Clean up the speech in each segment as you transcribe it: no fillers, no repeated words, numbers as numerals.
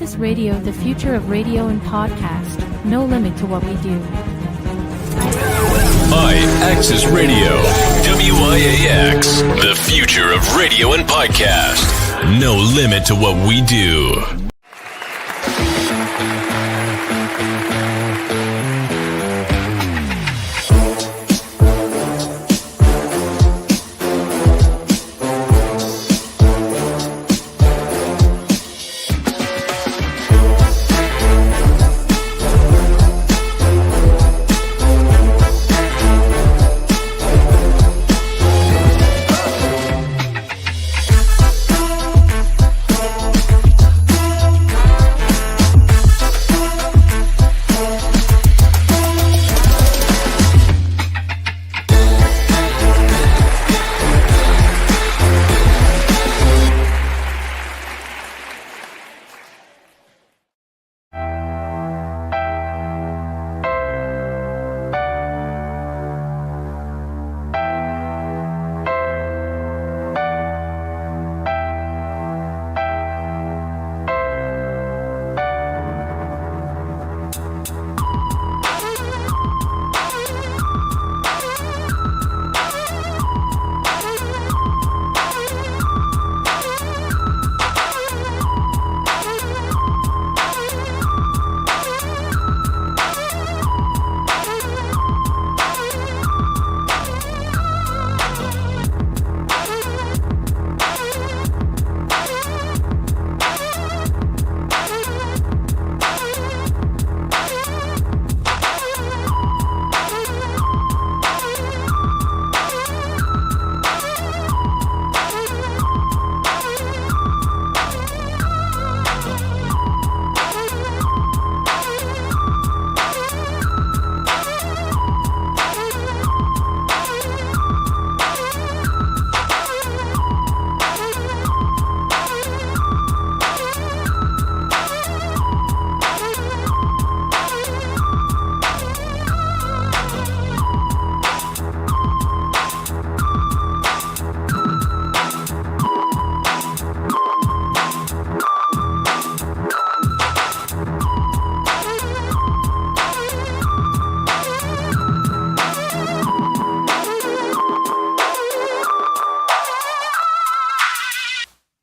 IAXIS Radio, the future of radio and podcast. No limit to what we do. IAXISRADIO, WIAX, the future of radio and podcast. No limit to what we do.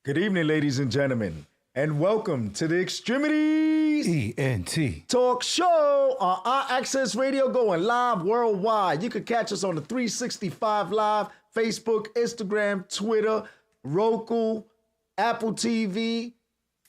Good evening, ladies and gentlemen, and welcome to the X-Tremitiez ENT Talk Show on IAXIS Radio, going live worldwide. You can catch us on the 365 Live, Facebook, Instagram, Twitter, Roku, Apple TV,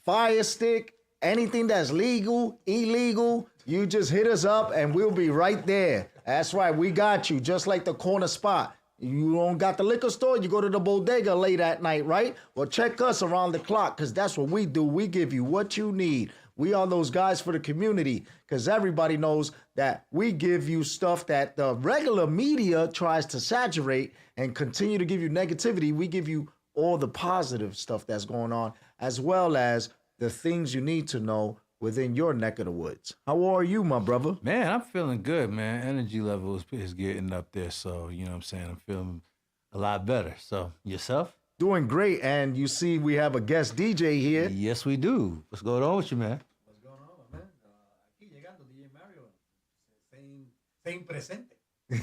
Fire Stick, anything that's legal, illegal. You just hit us up and we'll be right there. That's right, we got you, just like the corner spot. You don't got the liquor store, you go to the bodega late at night, right? Well, check us around the clock, because that's what we do. We give you what you need. We are those guys for the community, because everybody knows that we give you stuff that the regular media tries to saturate and continue to give you negativity. We give you all the positive stuff that's going on, as well as the things you need to know within your neck of the woods. How are you, my brother? Man, I'm feeling good, man. Energy level is getting up there, so, you know what I'm saying? I'm feeling a lot better. So, yourself? Doing great, and you see we have a guest DJ here. Yes, we do. What's going on with you, man? What's going on, man? Aquí llegando, DJ Mario. Same presente.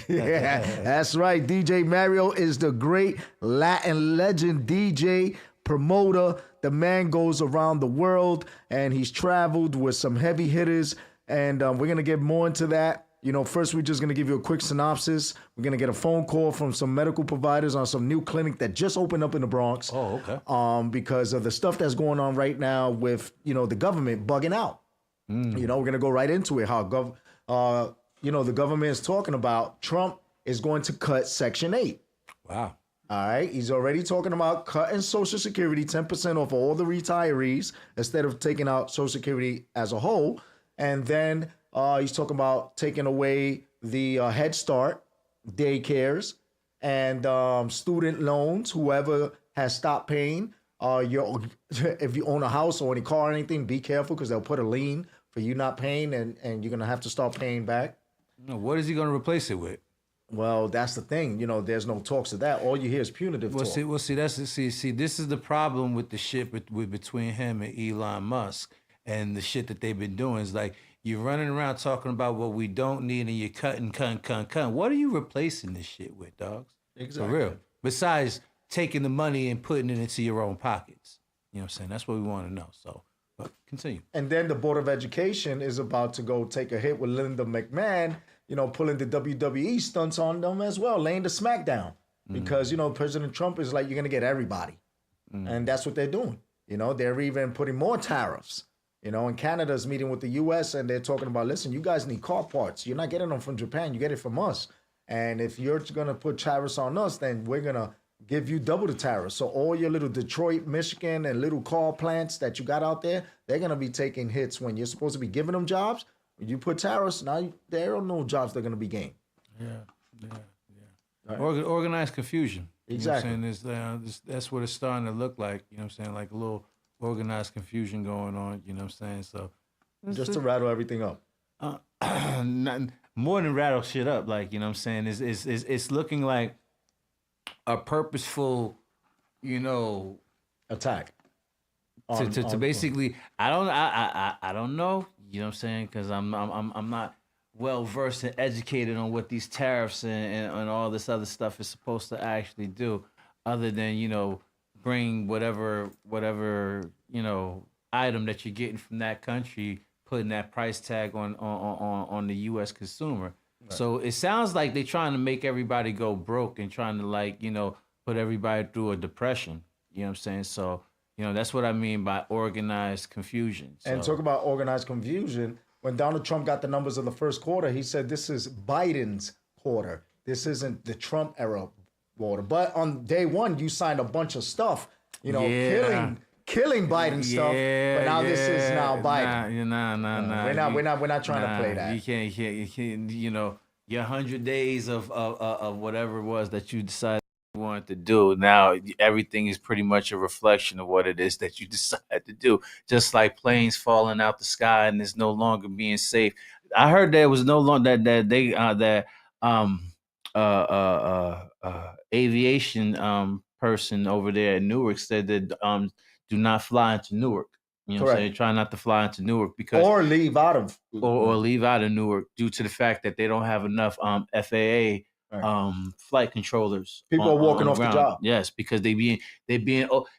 Yeah, that's right. DJ Mario is the great Latin legend DJ, promoter. The man goes around the world, and he's traveled with some heavy hitters, and we're going to get more into that. You know, first, we're just going to give you a quick synopsis. We're going to get a phone call from some medical providers on some new clinic that just opened up in the Bronx. Oh, okay. Because of the stuff that's going on right now with, you know, the government bugging out. You know, we're going to go right into it. How, the government is talking about Trump is going to cut Section 8. Wow. All right, he's already talking about cutting Social Security 10% off all the retirees instead of taking out Social Security as a whole. And then he's talking about taking away the Head Start daycares and student loans. Whoever has stopped paying, if you own a house or any car or anything, be careful because they'll put a lien for you not paying, and you're going to have to start paying back. What is he going to replace it with? Well, that's the thing. You know, there's no talks of that. All you hear is punitive talk. See, this is the problem with the shit between him and Elon Musk. and the shit that they've been doing is like you're running around talking about what we don't need and you're cutting. What are you replacing this shit with, dogs? Exactly. For real. Besides taking the money and putting it into your own pockets. You know what I'm saying? That's what we want to know. So, but continue. And then the Board of Education is about to go take a hit with Linda McMahon, pulling the WWE stunts on them as well, laying the smackdown. Because, President Trump is like, you're going to get everybody. And that's what they're doing. They're even putting more tariffs. And Canada's meeting with the U.S. and they're talking about, listen, you guys need car parts. You're not getting them from Japan. You get it from us. And if you're going to put tariffs on us, then we're going to give you double the tariffs. So all your little Detroit, Michigan, and little car plants that you got out there, they're going to be taking hits when you're supposed to be giving them jobs. When you put tariffs, now there are no jobs they're going to be gained. Yeah. Right. Organized confusion. Exactly. You know what I'm saying? That's what it's starting to look like. You know what I'm saying? Like a little organized confusion going on. You know what I'm saying? So just to rattle everything up. More than rattle shit up. Like, you know what I'm saying? It's looking like a purposeful, attack. To basically, I don't know. You know what I'm saying? Because I'm not well versed and educated on what these tariffs and all this other stuff is supposed to actually do, other than bring whatever item that you're getting from that country, putting that price tag on the U.S. consumer. Right. So it sounds like they're trying to make everybody go broke and trying to put everybody through a depression. You know what I'm saying? So that's what I mean by organized confusion. So. And talk about organized confusion. When Donald Trump got the numbers of the first quarter, he said this is Biden's quarter. This isn't the Trump era quarter. But on day one, you signed a bunch of stuff, killing Biden stuff. But now this is now Biden. Nah. We're not trying to play that. You can't. Your 100 days of whatever it was that you decided you wanted to do. Now everything is pretty much a reflection of what it is that you decided to do. Just like planes falling out the sky and it's no longer being safe. I heard there was no longer that aviation person over there at Newark said that do not fly into Newark. You know what I'm saying? Try not to fly into Newark because or leave out of Newark due to the fact that they don't have enough FAA flight controllers. People are walking off the job. Yes, because they being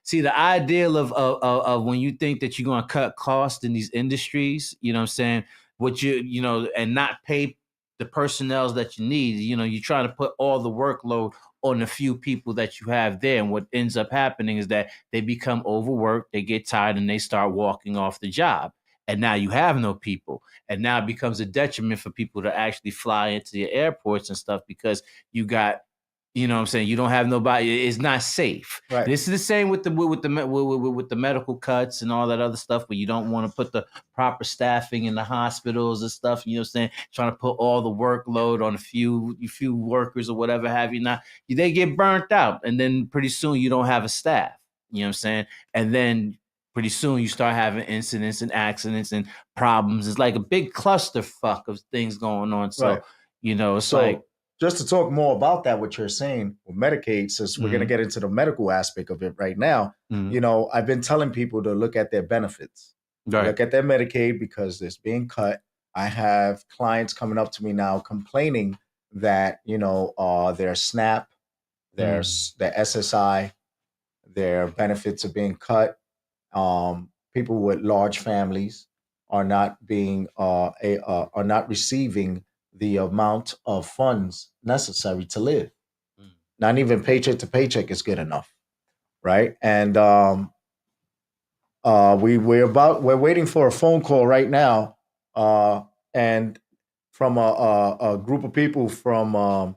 see the ideal of when you think that you're gonna cut costs in these industries, you know what I'm saying? What and not pay the personnel that you need, you're trying to put all the workload on the few people that you have there. And what ends up happening is that they become overworked, they get tired, and they start walking off the job. And now you have no people. And now it becomes a detriment for people to actually fly into your airports and stuff because you got, you know what I'm saying, you don't have nobody. It's not safe. Right. This is the same with the medical cuts and all that other stuff where you don't want to put the proper staffing in the hospitals and stuff, you know what I'm saying, trying to put all the workload on a few workers or whatever have you not. They get burnt out and then pretty soon you don't have a staff, you know what I'm saying? And then pretty soon you start having incidents and accidents and problems. It's like a big clusterfuck of things going on. So, it's like. Just to talk more about that, what you're saying with Medicaid, since we're going to get into the medical aspect of it right now, I've been telling people to look at their benefits. Right. Look at their Medicaid because it's being cut. I have clients coming up to me now complaining that, their SNAP, their SSI, their benefits are being cut. People with large families are not being are not receiving the amount of funds necessary to live. Not even paycheck to paycheck is good enough, right? And we're waiting for a phone call right now, and from a group of people from a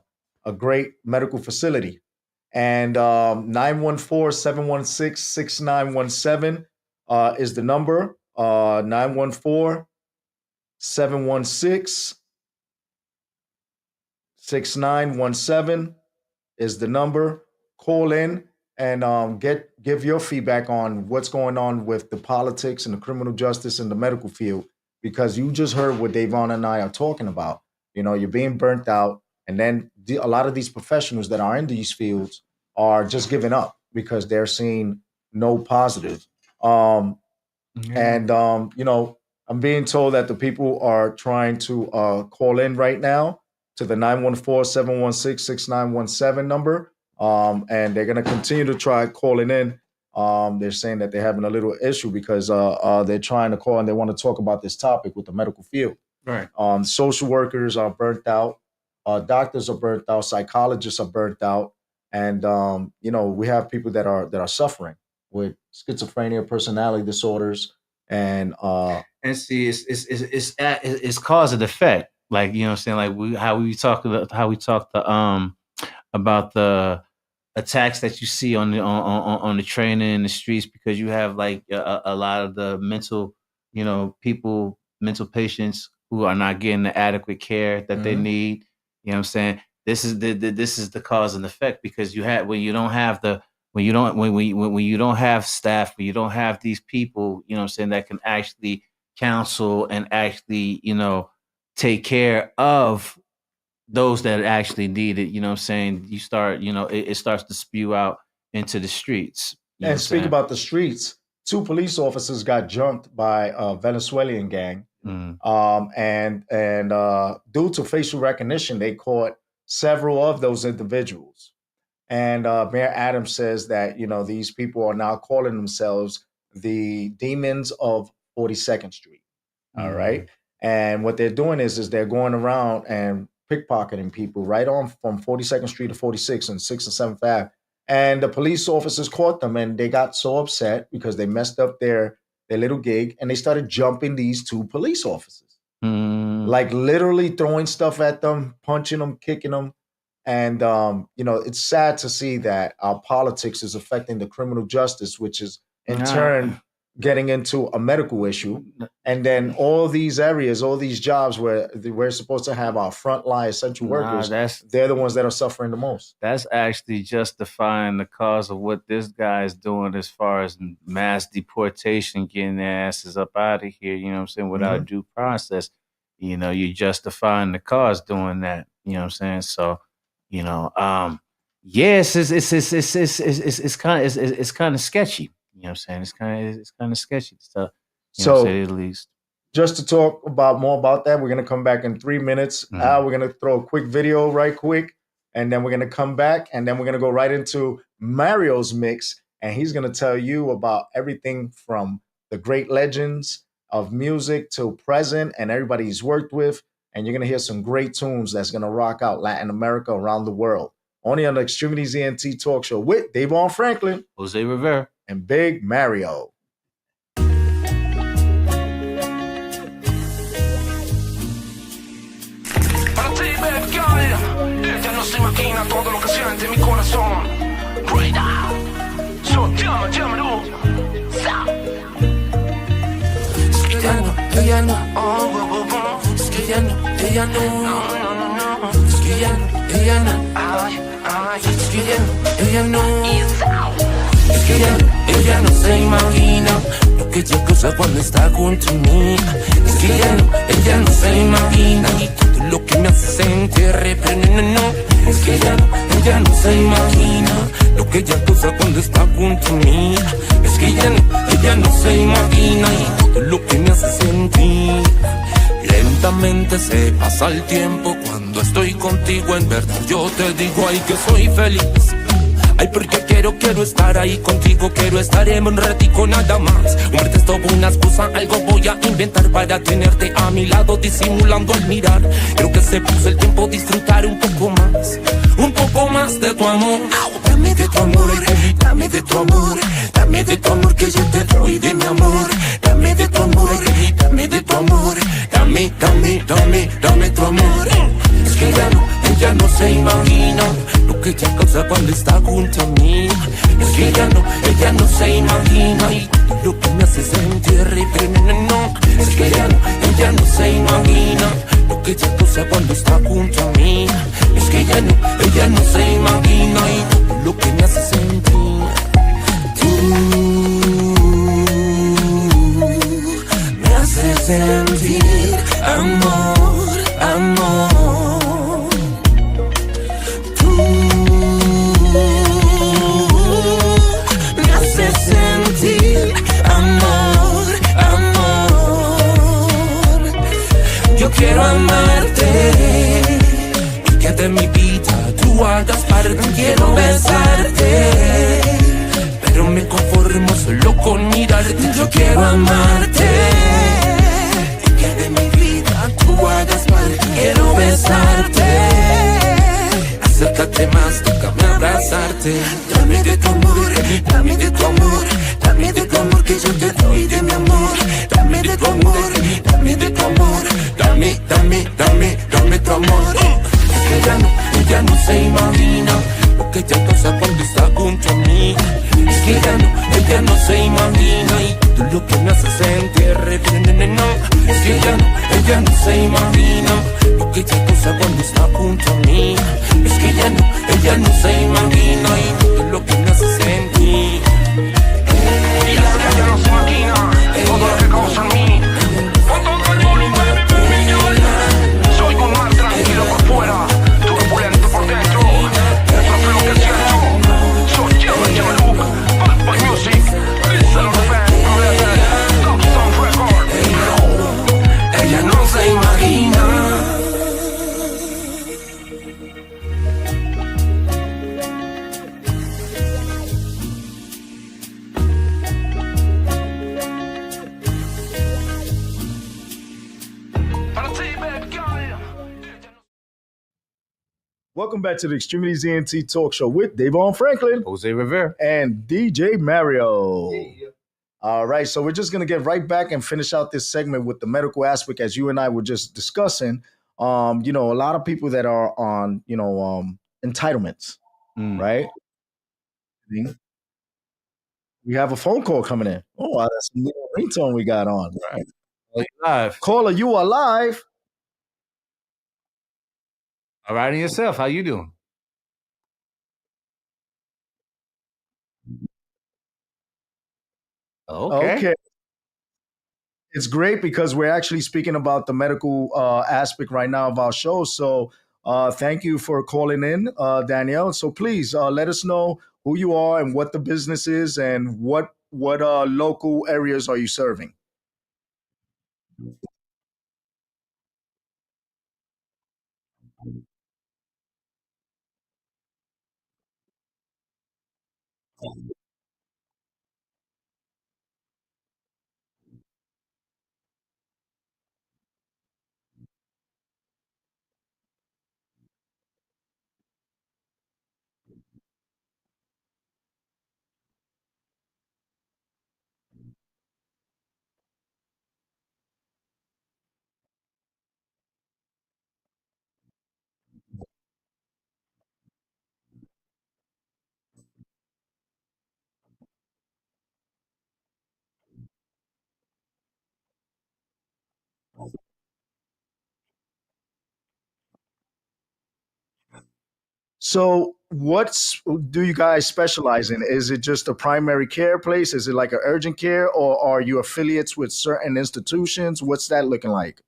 great medical facility, and 914-716-6917 is the number. 914-716-6917 is the number. Call in and give your feedback on what's going on with the politics and the criminal justice and the medical field, because you just heard what Davon and I are talking about. You're being burnt out, and then a lot of these professionals that are in these fields are just giving up because they're seeing no positive. And I'm being told that the people are trying to call in right now to the 914-716-6917 number. And they're going to continue to try calling in. They're saying that they're having a little issue because they're trying to call and they want to talk about this topic with the medical field. Right. Social workers are burnt out. Doctors are burnt out. Psychologists are burnt out. And, we have people that are suffering with schizophrenia, personality disorders. And see, it's cause and effect. Like, you know what I'm saying? Like how we talked about the attacks that you see on the train and in the streets, because you have like a lot of the mental patients who are not getting the adequate care that they need. You know what I'm saying? This is the cause and effect, because when you don't have staff, when you don't have these people, you know what I'm saying, that can actually counsel and actually, take care of those that actually need it, you know what I'm saying, you start, it starts to spew out into the streets. And speak about the streets, 2 police officers got jumped by a Venezuelan gang. And due to facial recognition, they caught several of those individuals. And Mayor Adams says that, these people are now calling themselves the demons of 42nd Street. All right. And what they're doing is they're going around and pickpocketing people right on from 42nd Street to 46 and 6th and 7th Ave. And the police officers caught them and they got so upset because they messed up their little gig and they started jumping these 2 police officers. Like literally throwing stuff at them, punching them, kicking them. And, it's sad to see that our politics is affecting the criminal justice, which is in turn getting into a medical issue. And then all these areas, all these jobs where we're supposed to have our frontline essential workers, they're the ones that are suffering the most. That's actually justifying the cause of what this guy is doing as far as mass deportation, getting their asses up out of here, you know what I'm saying, without due process. You're justifying the cause doing that, you know what I'm saying? So, yes, it's kind of sketchy. You know what I'm saying? It's kind of sketchy stuff. So, say at least. Just to talk more about that, we're going to come back in 3 minutes. We're going to throw a quick video right quick, and then we're going to come back, and then we're going to go right into Mario's mix, and he's going to tell you about everything from the great legends of music to present and everybody he's worked with, and you're going to hear some great tunes that's going to rock out Latin America, around the world. Only on the Extremities ENT Talk Show with Davon Franklin, Jose Rivera, and Big Mario. Para ti, bad girl, ella no se imagina todo lo que siente mi corazón. Right now, so llámalo. Es que ella no, es que ella no, es que ella no, es que ella no. Es que ella no se imagina lo que ella causa cuando está junto a mí. Es que ella no se imagina y todo lo que me hace sentir, pero no. Es que ella no se imagina lo que ella causa cuando está junto a mí. Es que ella no se imagina y todo lo que me hace sentir. Lentamente se pasa el tiempo cuando estoy contigo, en verdad yo te digo, ay, que soy feliz. Ay, porque quiero estar ahí contigo, quiero estar en un ratico nada más. Hombre, esto fue una excusa, algo voy a inventar para tenerte a mi lado, disimulando al mirar. Creo que se puso el tiempo, disfrutar un poco más de tu amor. Dame de tu amor, dame de tu amor, dame de tu amor que yo te doy de mi amor. Dame de tu amor, dame de tu amor, dame tu amor. Es que ella no se imagina lo que ella causa cuando está junto a mí. Es que ella no se imagina y lo que me hace sentir, pero no. Es que ella no se imagina lo que ella causa cuando está junto a mí. Es que ella no se imagina y lo que me hace sentir. Tú me haces sentir amor. Me hace sentir amor. quiero amarte y que de mi vida tú hagas parte. Quiero besarte, pero me conformo solo con mirarte. Yo quiero amarte y que de mi vida tú hagas parte. Quiero besarte, acércate más, déjame abrazarte. Dame de tu amor, dame de tu amor, dame de tu amor que yo te doy de mi amor. Dame de tu amor, dame de tu amor, dame, dame, dame, dame tu amor. Es que ella no se imagina lo que ella pasa cuando está junto a mí. Es que ella no se imagina y tú lo que me haces sentir no. Es que ella no se imagina lo que ella pasa cuando está junto a mí. Es que ella no se imagina y tú lo que me haces sentir. Y es que ella no se imagina todo lo que causa en mí. Con todo el volumen de mi millón. Soy un mar tranquilo por fuera, turbulento por dentro. Eso es lo que siento. Soy Jimmy Luke, Bad Boy Music, Listen to Fan, Topstone Record. Ella no se imagina. Welcome back to the Extremities ENT Talk Show with Davon Franklin Jose Rivera. and DJ Mario. All right, so we're just going to get right back and finish out this segment with the medical aspect as you and I were just discussing. A lot of people that are on, entitlements, right? We have a phone call coming in. Oh, wow, that's a little ringtone we got on. Right. Live. Caller, you are live. All right, and yourself, how you doing? Okay. It's great because we're actually speaking about the medical aspect right now of our show. So thank you for calling in, Danielle. So please let us know who you are and what the business is and what local areas are you serving. So do you guys specialize in? Is it just a primary care place? Is it like an urgent care, or are you affiliates with certain institutions? What's that looking like?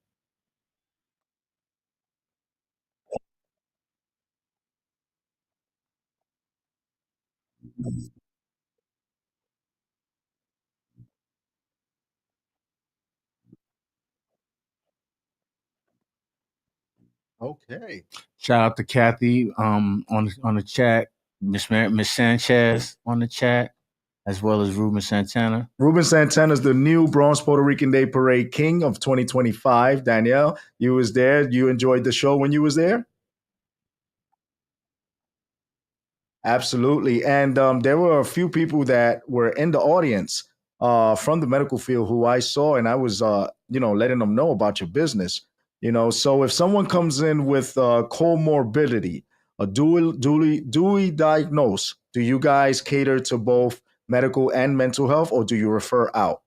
Okay. Shout out to Kathy on the chat, Miss Sanchez on the chat, as well as Ruben Santana. Ruben Santana is the new Bronx Puerto Rican Day Parade King of 2025. Danielle, you was there. You enjoyed the show when you was there? Absolutely. And there were a few people that were in the audience from the medical field who I saw, and I was, letting them know about your business. So if someone comes in with comorbidity, a duly diagnosed, do you guys cater to both medical and mental health, or do you refer out?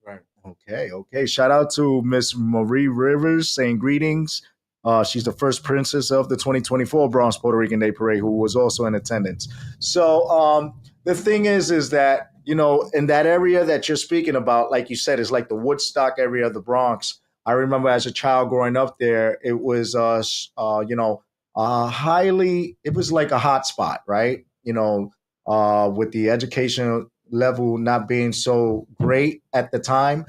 Right. Okay. Shout out to Miss Marie Rivers saying greetings. She's the first princess of the 2024 Bronx Puerto Rican Day Parade, who was also in attendance. So the thing is that, in that area that you're speaking about, like you said, is like the Woodstock area of the Bronx. I remember as a child growing up there, it was it was like a hot spot, right? With the education level not being so great at the time,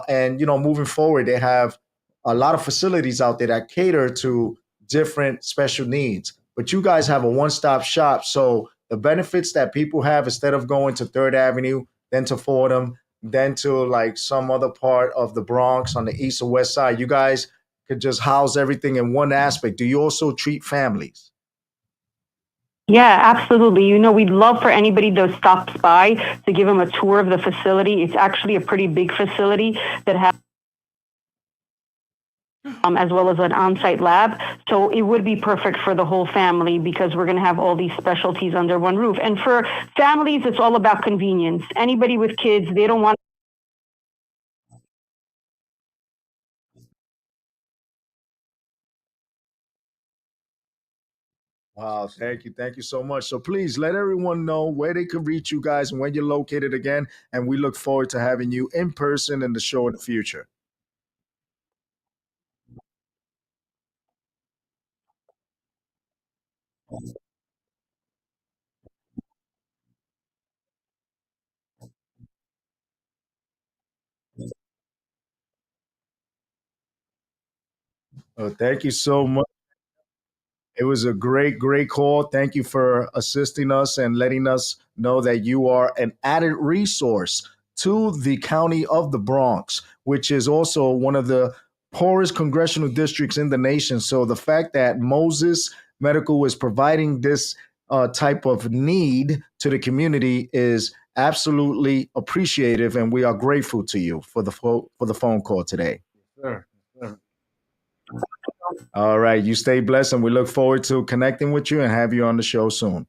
and moving forward, they have a lot of facilities out there that cater to different special needs. But you guys have a one-stop shop, so the benefits that people have instead of going to Third Avenue, then to Fordham, then to like some other part of the Bronx on the east or west side, you guys could just house everything in one aspect. Do you also treat families? Yeah, absolutely. We'd love for anybody that stops by to give them a tour of the facility. It's actually a pretty big facility that has as well as an on-site lab. So it would be perfect for the whole family because we're going to have all these specialties under one roof. And for families, it's all about convenience. Anybody with kids, they don't want. Wow, thank you. Thank you so much. So please let everyone know where they can reach you guys and where you're located again. And we look forward to having you in person in the show in the future. Thank you so much. It was a great, great call. Thank you for assisting us and letting us know that you are an added resource to the county of the Bronx, which is also one of the poorest congressional districts in the nation. So the fact that Moses Medical is providing this type of need to the community is absolutely appreciative, and we are grateful to you for the phone call today. Sure. Sure. All right. You stay blessed, and we look forward to connecting with you and have you on the show soon.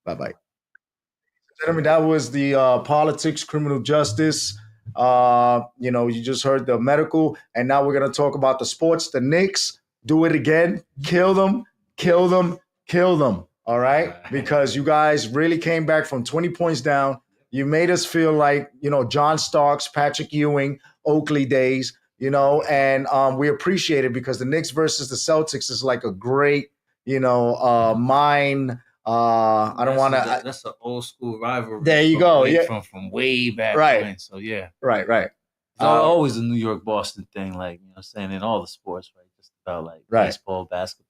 Bye bye. Gentlemen, that was the politics, criminal justice. You just heard the medical, and now we're going to talk about the sports. The Knicks, do it again. Kill them, kill them, kill them. All right. Because you guys really came back from 20 points down. You made us feel like, John Starks, Patrick Ewing, Oakley days. And we appreciate it because the Knicks versus the Celtics is like a great, mind. I don't want to. That's an old school rivalry. There you go. Yeah, from way back right. when. So yeah, right. It's always a New York Boston thing, like what I'm saying, in all the sports, right? Just about like baseball, basketball.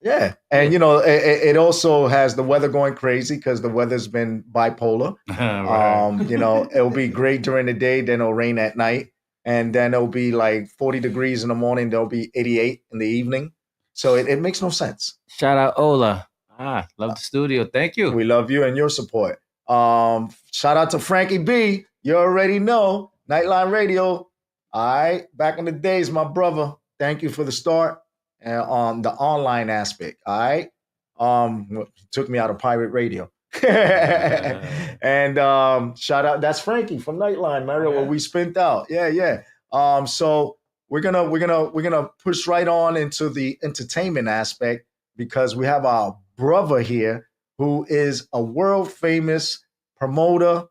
Yeah, and it also has the weather going crazy because the weather's been bipolar. Right. It'll be great during the day, then it'll rain at night, and then it'll be like 40 degrees in the morning. There'll be 88 in the evening. So it makes no sense. Shout out Ola. Love the studio. Thank you. We love you and your support. Shout out to Frankie B. You already know Nightline Radio. All right, back in the days, my brother. Thank you for the start. On the online aspect, all right. Took me out of pirate radio. And shout out, that's Frankie from Nightline, Mario, where we spent out. Yeah. So we're gonna push right on into the entertainment aspect because we have our brother here who is a world famous promoter,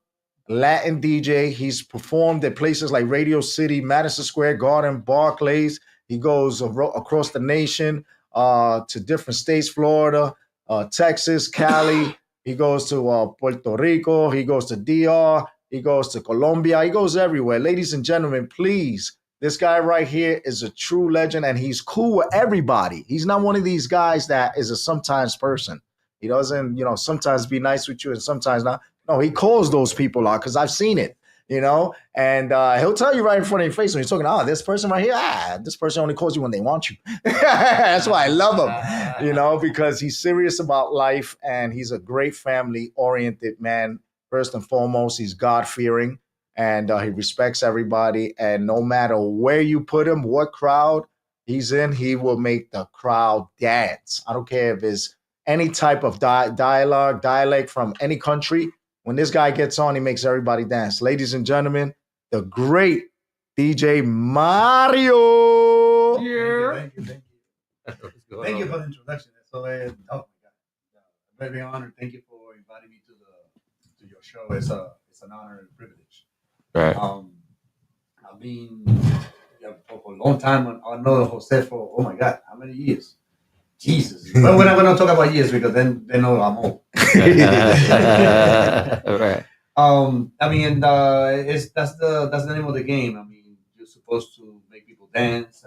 Latin DJ. He's performed at places like Radio City, Madison Square Garden, Barclays. He goes across the nation to different states, Florida, Texas, Cali. He goes to Puerto Rico. He goes to DR. He goes to Colombia. He goes everywhere. Ladies and gentlemen, please, this guy right here is a true legend, and he's cool with everybody. He's not one of these guys that is a sometimes person. He doesn't, sometimes be nice with you and sometimes not. No, he calls those people out because I've seen it. And he'll tell you right in front of your face when he's talking, this person right here, this person only calls you when they want you. That's why I love him, because he's serious about life and he's a great family-oriented man. First and foremost, he's God-fearing and he respects everybody. And no matter where you put him, what crowd he's in, he will make the crowd dance. I don't care if it's any type of dialect from any country. When this guy gets on, he makes everybody dance. Ladies and gentlemen, the great DJ Mario. Yeah. Thank you for the introduction. So, oh my God, very honored. Thank you for inviting me to your show. It's an honor and privilege. Right. I mean, yeah, for a long time, I know Jose for, oh my God, how many years? Jesus. But we're not going to talk about years because then they know I'm old. Right. I mean, that's the name of the game. I mean, you're supposed to make people dance.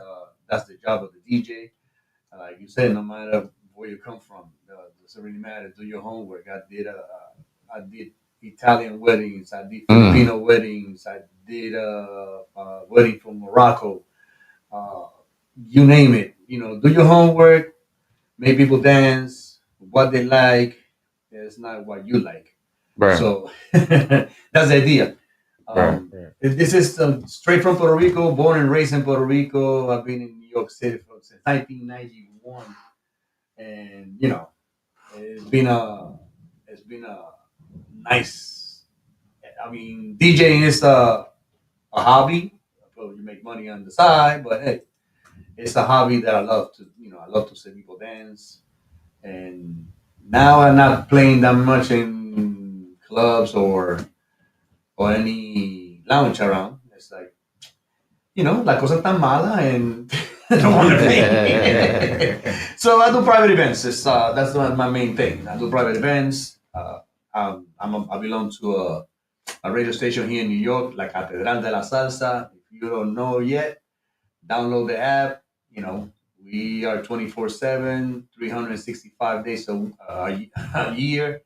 That's the job of the DJ. Like you said, no matter where you come from, doesn't really matter. Do your homework. I did Italian weddings. I did Filipino weddings. I did wedding from Morocco. You name it. You know, do your homework. Make people dance. What they like. It's not what you like. Right. So that's the idea. Right. This is straight from Puerto Rico, born and raised in Puerto Rico. I've been in New York City since 1991, and you know, it's been a nice. I mean, DJing is a hobby. Well, you make money on the side, but hey, it's a hobby that I love to. You know, I love to see people dance, and now I'm not playing that much in clubs or any lounge around. It's like, you know, la cosa tan mala and I don't want to pay. So I do private events. That's my main thing. I do private events. I belong to a radio station here in New York, La Catedral de la Salsa. If you don't know yet, download the app. You know, we are 24/7, 365 days a year.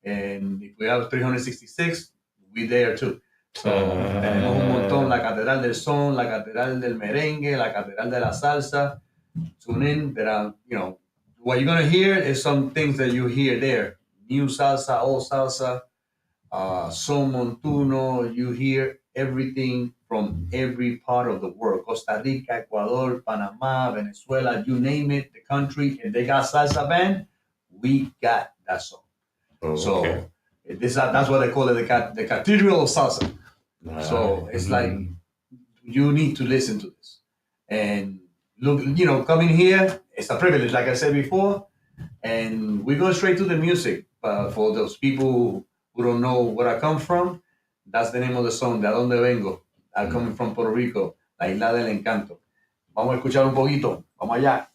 And if we have 366, we there too. So tenemos un montón, la Catedral del Son, la Catedral del Merengue, la Catedral de la Salsa. Tune in. There are, you know, what you're gonna hear is some things that you hear there. New salsa, old salsa, son montuno. You hear everything from every part of the world. Costa Rica, Ecuador, Panama, Venezuela, you name it, the country. If they got salsa band, we got that song. Oh, so okay. That's what they call it, the Cathedral of Salsa. So it's like you need to listen to this. And look, you know, coming here, it's a privilege, like I said before. And we go straight to the music. For those people who don't know where I come from, that's the name of the song, De Donde Vengo. I'm coming from Puerto Rico, la Isla del Encanto. Vamos a escuchar un poquito. Vamos allá.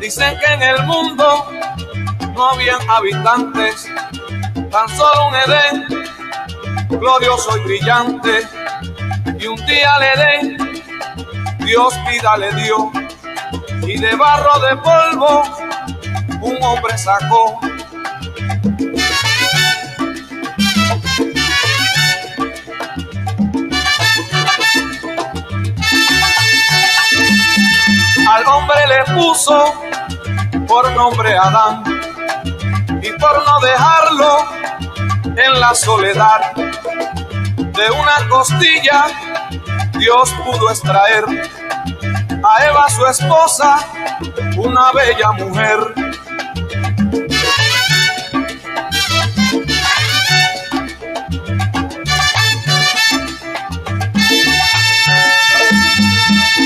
Dicen que en el mundo no habían habitantes, tan solo un Edén glorioso y brillante. Y un día le den, Dios vida le dio, y de barro de polvo un hombre sacó. Al hombre le puso por nombre Adán, y por no dejarlo en la soledad, de una costilla Dios pudo extraer a Eva su esposa, una bella mujer.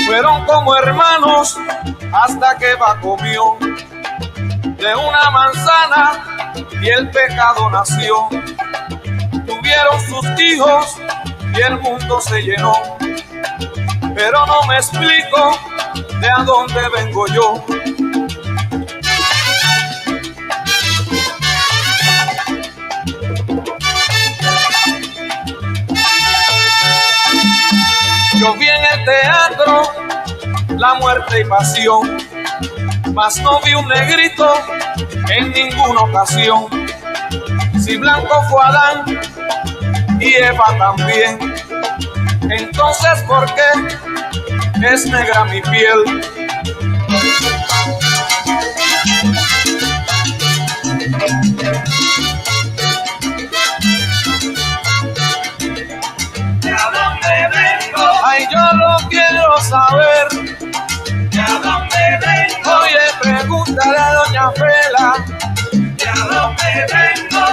Fueron como hermanos hasta que Eva comió de una manzana y el pecado nació. Tuvieron sus hijos y el mundo se llenó, pero no me explico de a dónde vengo yo. Yo vi en el teatro la muerte y pasión, mas no vi un negrito en ninguna ocasión. Si blanco fue Adán y Eva también, entonces ¿por qué es negra mi piel? Ay, yo lo quiero saber. ¿De a dónde vengo? Oye, pregúntale a doña Fela. ¿De a dónde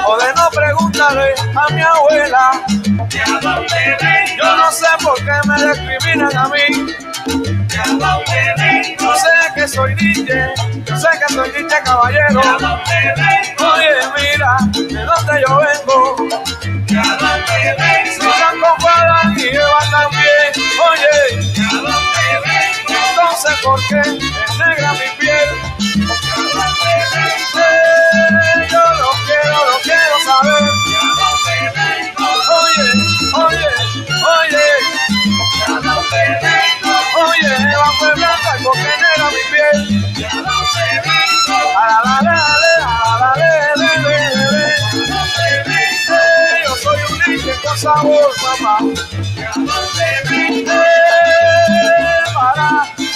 O de no preguntarle a mi abuela. Yo no sé por qué me discriminan a mí. Yo sé que soy DJ, yo sé que soy DJ caballero. Oye, mira, de dónde yo vengo. Si blanco para y Eva también. Oye, entonces ¿por qué es negra mi piel? Yo lo quiero saber. Oye, Eva fue blanca y porque negra mi piel. Yo soy un niño con sabor, mamá.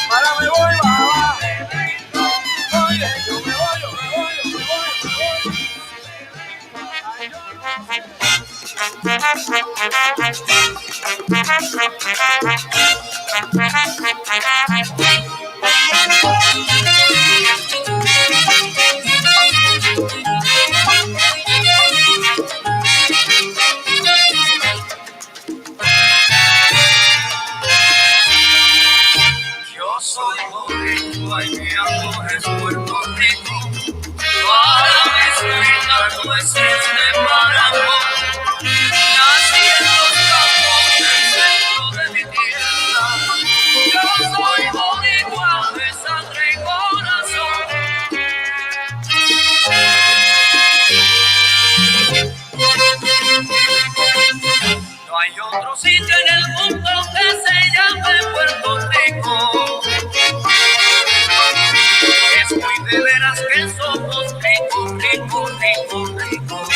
Para me voy, mamá. Oye, yo me voy. Yo soy boricua y mi amor es Puerto Rico. Para mis lindas nueces de Marambo, nací en los campos del centro de mi tierra. Yo soy boricua de sangre y corazón. No hay otro sitio en el mundo que se llame Puerto Rico. Es muy de veras que somos ricos, ricos, ricos, ricos.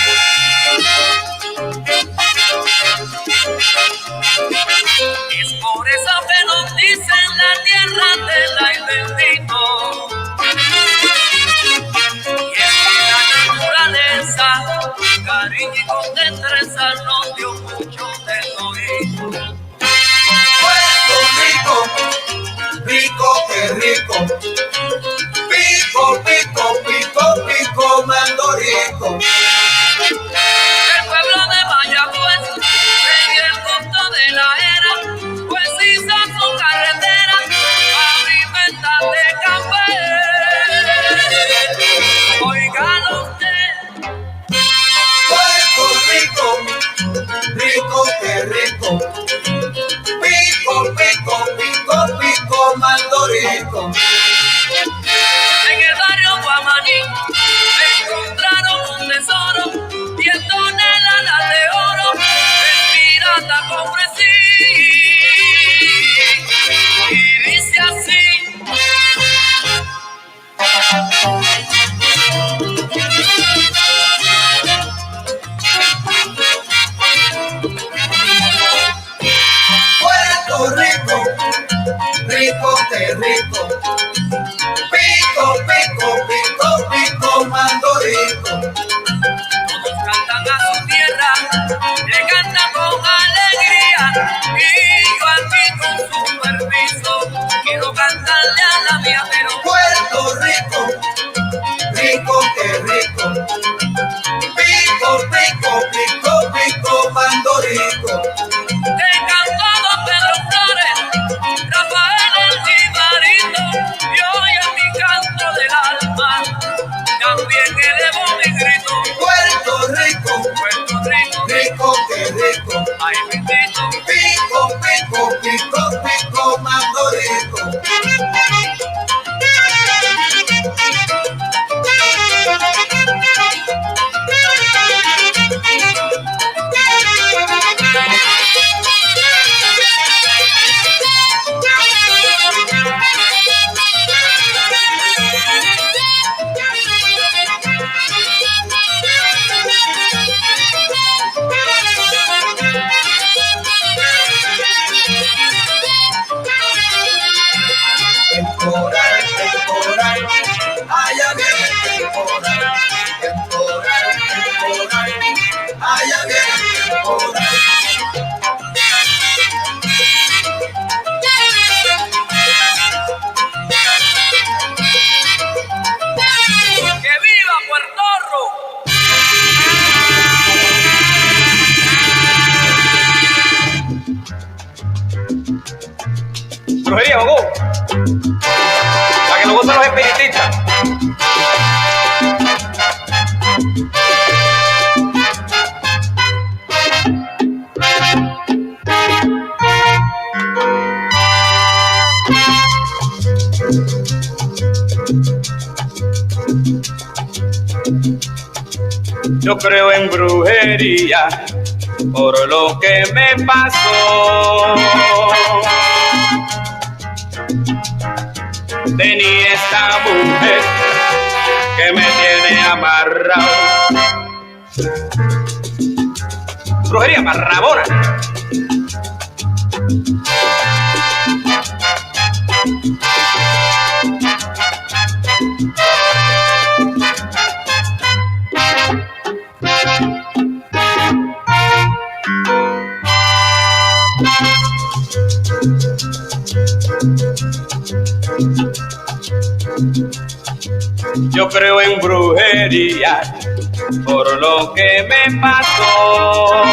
Es por eso que nos dicen la tierra de la y bendito. Y es que la naturaleza, cariño y con destreza nos dio mucho de oír. Puerto Rico, rico que rico. Pico, pico, pico, pico, mando rico. El pueblo de Mayagüez, en el punto de la era, pues hizo su carretera, pavimentada de café. Óigalo usted. Puerto Rico, rico que rico. Pico, pico, pico, pico, mando rico. En el barrio Guamaní encontraron un tesoro, 10 toneladas de oro, el pirata con frecí. Y dice así. Puerto Rico, rico que rico. Pico, pico, pico, pico, mando rico. Todos cantan a su tierra, le cantan con alegría. Y yo aquí con su permiso quiero cantarle a la mía, pero Puerto Rico, rico que rico. Pico, pico, pico, pico, mando rico. te cantó Don Pedro Flores, Rafael el Jibarito, y hoy en mi canto del alma también elevo mi grito. Puerto Rico, rico que rico. Ay, bendito. Pico, pico, pico, pico, mando rico. Brujería, Goku. Para que lo gocen los espiritistas. Yo creo en brujería por lo que me pasó. Tenía esta mujer que me tiene amarrado. Brujería marrabona. Yo creo en brujería por lo que me pasó.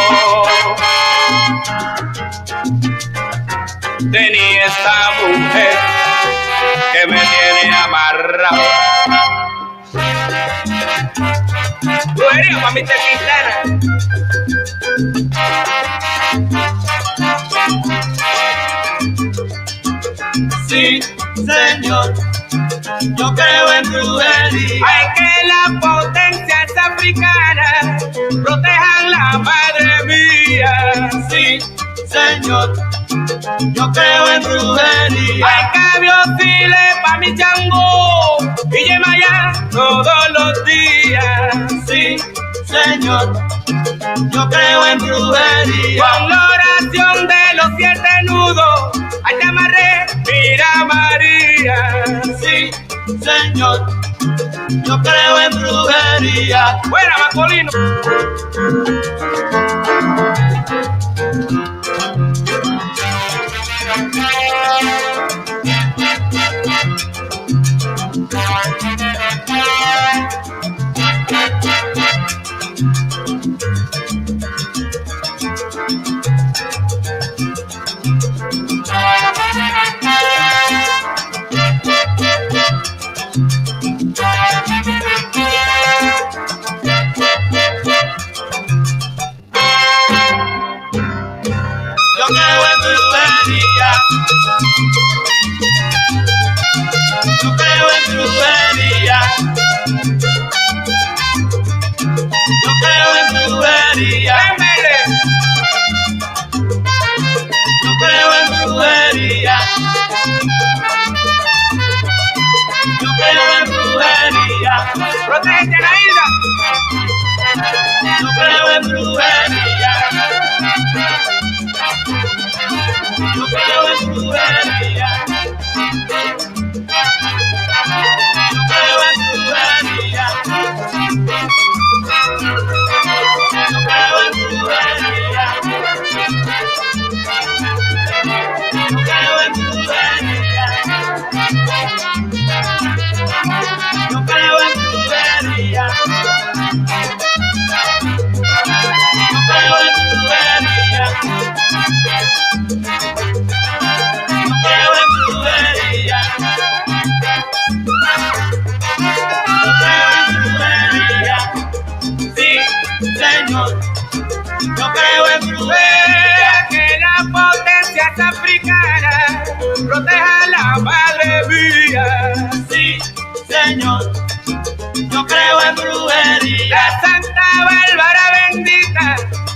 Tenía esta mujer que me tiene amarrado. Brujería, mamita Quintana. Sí, señor, yo creo en brujería. Ay, que las potencias africanas protejan la madre mía. Sí, señor, yo creo en brujería. Ay, cambio chile pa' mi chango y Yemayá todos los días. Sí, señor, yo creo en brujería. Con la oración de los 7 nudos, ay, te amarré, mira María. Sí, señor, yo creo en brujería. Fuera, Macolino. Yo creo en brujería. Yo creo en brujería. Yo creo en brujería. Yo creo en brujería. Yo creo en brujería. Protégete, Anaída. Yo creo en brujería. Yo creo en brujería. Yo creo en brujería. Yo creo en brujería. Yo creo en brujería. Yo creo en brujería. Yo creo en brujería. Señor, yo creo en brujería, que las potencias africanas protejan la madre mía. Sí, señor, yo creo en brujería. La Santa Bárbara bendita,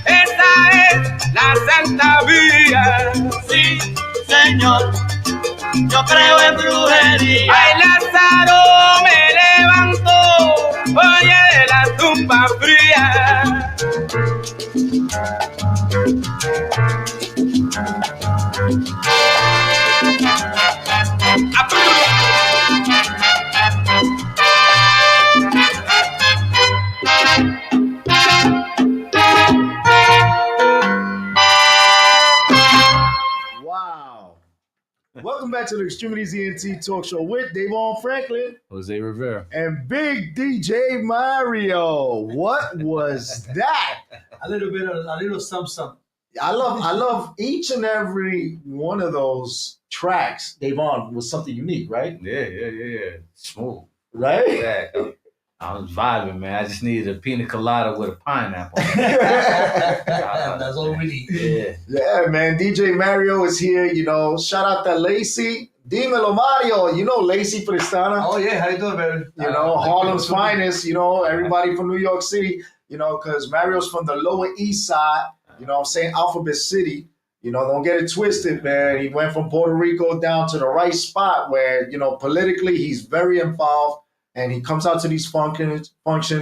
esa es la Santa mía. Sí, señor, yo creo en brujería. Ay, Lázaro me levantó, oye, de la tumba fría. Wow. Welcome back to the Extremities ENT Talk Show with Davon Franklin, Jose Rivera, and Big DJ Mario. What was that? A little something. I love each and every one of those tracks. Davon was something unique, right? Yeah. Smooth. Right? Yeah. I was vibing, man. I just needed a pina colada with a pineapple. That's all we need. Yeah. Yeah, man. DJ Mario is here. You know, shout out to Lacey. Dímelo, Mario. You know Lacey Pristana. Oh yeah, how you doing, baby? You know, Harlem's finest. You know, everybody from New York City. You know, because Mario's from the Lower East Side. You know what I'm saying? Alphabet City. You know, don't get it twisted, man. He went from Puerto Rico down to the right spot where, you know, politically he's very involved. And he comes out to these functions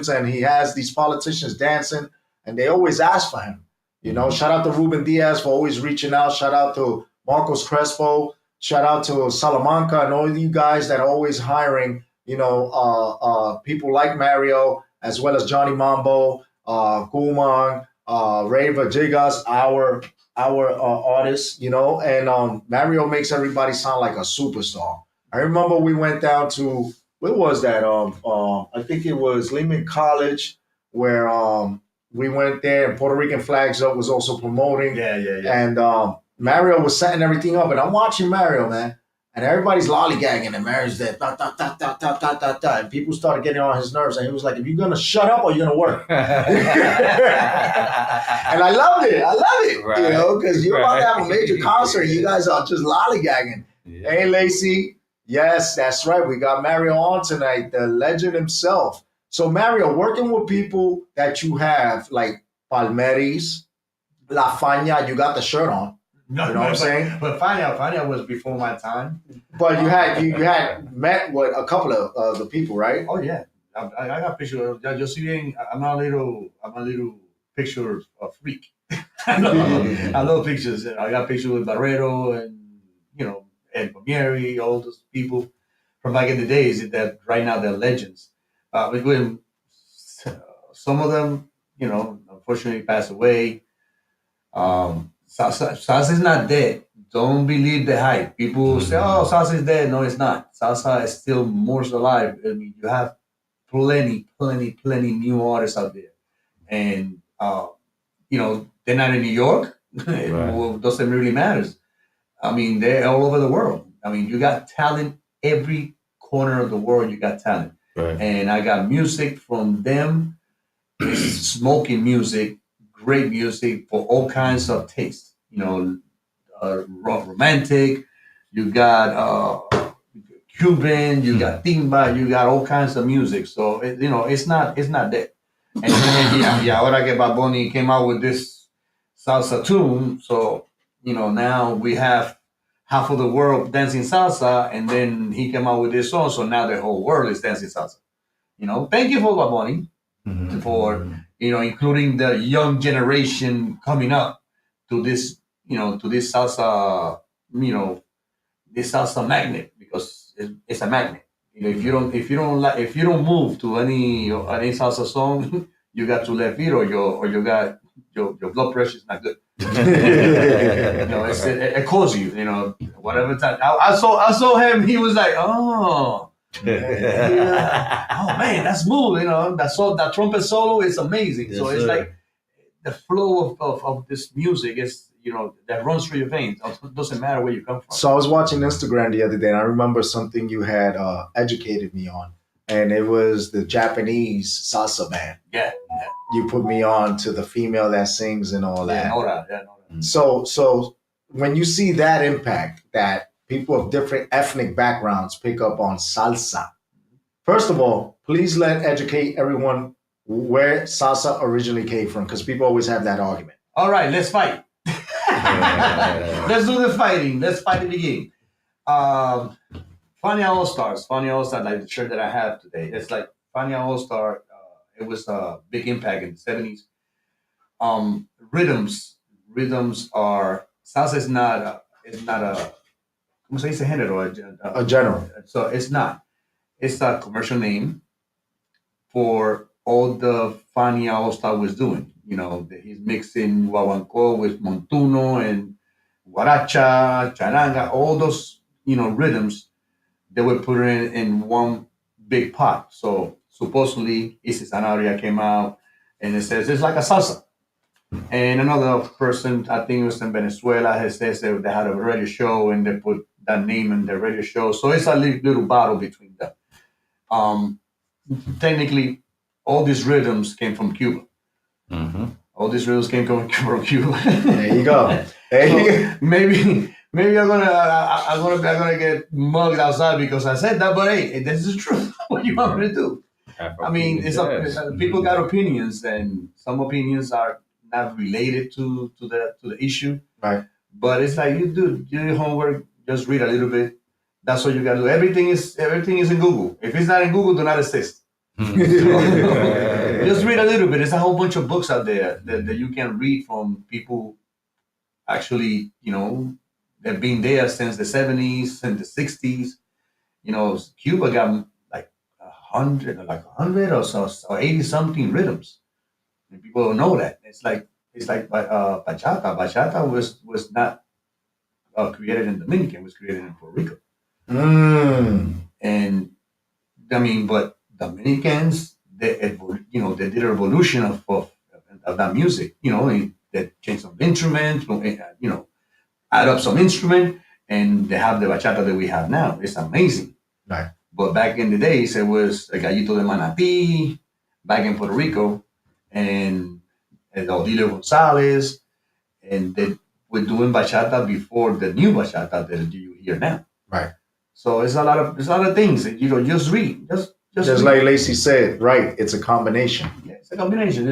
and he has these politicians dancing and they always ask for him. You know, shout out to Ruben Diaz for always reaching out. Shout out to Marcos Crespo. Shout out to Salamanca and all you guys that are always hiring, you know, people like Mario, as well as Johnny Mambo, Guman, Ray Vajigas, our artists, you know, and Mario makes everybody sound like a superstar. I remember we went down to, where was that? I think it was Lehman College, where we went there, and Puerto Rican Flags Up was also promoting. Yeah. And Mario was setting everything up, and I'm watching Mario, man, and everybody's lollygagging, and Mario's there, da, da, da, da, da, da, da, da, and people started getting on his nerves, and he was like, "If you're gonna shut up, or you're gonna work." And I loved it, right. You know, because you're about to have a major concert, you guys are just lollygagging. Yeah. Hey, Lacey. Yes, that's right. We got Mario on tonight, the legend himself. So, Mario, working with people that you have, like Palmeris, La Fania, you got the shirt on. No, you know what I'm saying? But Fania was before my time. But you had met with a couple of the people, right? Oh yeah, I got pictures. Yo si bien, I'm a little picture freak. I love pictures. I got pictures with Barreto and, you know, and Palmieri, all those people from back in the days that right now they're legends. When some of them, you know, unfortunately passed away. Salsa is not dead. Don't believe the hype. People say, "Oh, salsa is dead." No, it's not. Salsa is still more alive. I mean, you have plenty new artists out there, and you know, they're not in New York. Right. Well, doesn't really matter. I mean, they're all over the world. I mean, you got talent every corner of the world. You got talent, right. And I got music from them. Smoking music, great music for all kinds of tastes. You know, romantic. You got Cuban. You got timba. You got all kinds of music. So you know, it's not dead. And then ahora que Bad Bunny came out with this salsa tune, so you know, now we have half of the world dancing salsa, and then he came out with this song, so now the whole world is dancing salsa. You know, thank you for Bad Bunny, for, you know, including the young generation coming up to this, you know, to this salsa, you know, this salsa magnet, because it's a magnet. You know, if you don't move to any salsa song, you got to left feet, or you got your blood pressure is not good. You know, it calls you. You know, whatever time. I saw him. He was like, oh, yeah. Oh man, that's smooth. You know, that trumpet solo is amazing. Yes, so it's like the flow of this music is, you know, that runs through your veins. It doesn't matter where you come from. So I was watching Instagram the other day, and I remember something you had educated me on, and it was the Japanese salsa band. Yeah. You put me on to the female that sings and all that. Yeah, know that. So when you see that impact, that people of different ethnic backgrounds pick up on salsa, first of all, please educate everyone where salsa originally came from, because people always have that argument. All right, let's fight. Let's do the fighting. Let's fight the game. Fania All-Stars, like the shirt that I have today. It's like Fania All-Star. It was a big impact in the 70s. Rhythms are, salsa is not a ¿cómo se dice género? A genre. So it's not. It's a commercial name for all the Fania All-Star was doing. You know, he's mixing guaguancó with montuno and guaracha, charanga, all those, you know, rhythms they were put in one big pot. So supposedly Isis Anauria came out and it says it's like a salsa. And another person, I think it was in Venezuela, has says that they had a radio show and they put that name in the radio show. So it's a little battle between them. Um, Technically, all these rhythms came from Cuba. Mm-hmm. All these rhythms came from Cuba. There you go. So maybe I'm gonna get mugged outside because I said that, but hey, this is true. What you want me to do? I mean, people got opinions, and some opinions are not related to the issue. Right. But it's like you do your homework, just read a little bit. That's what you gotta do. Everything is in Google. If it's not in Google, do not assist. Just read a little bit. There's a whole bunch of books out there that you can read from people actually, they've been there since the 70s and the 60s. Cuba got like 100 or so, or 80 something rhythms. And people don't know that. It's like bachata. Bachata was not created in Dominican, it was created in Puerto Rico. And I mean, but Dominicans, they did a revolution of that music. They changed some instrument, add up some instrument, and they have the bachata that we have now. It's amazing. Right. But back in the days, it was a Gallito de Manatí, back in Puerto Rico, and Odilio Gonzalez, and they were doing bachata before the new bachata that you hear now. Right. So it's a lot of things. Just read. Just read. Like Lacey said, right? It's a combination. Yeah, it's a combination.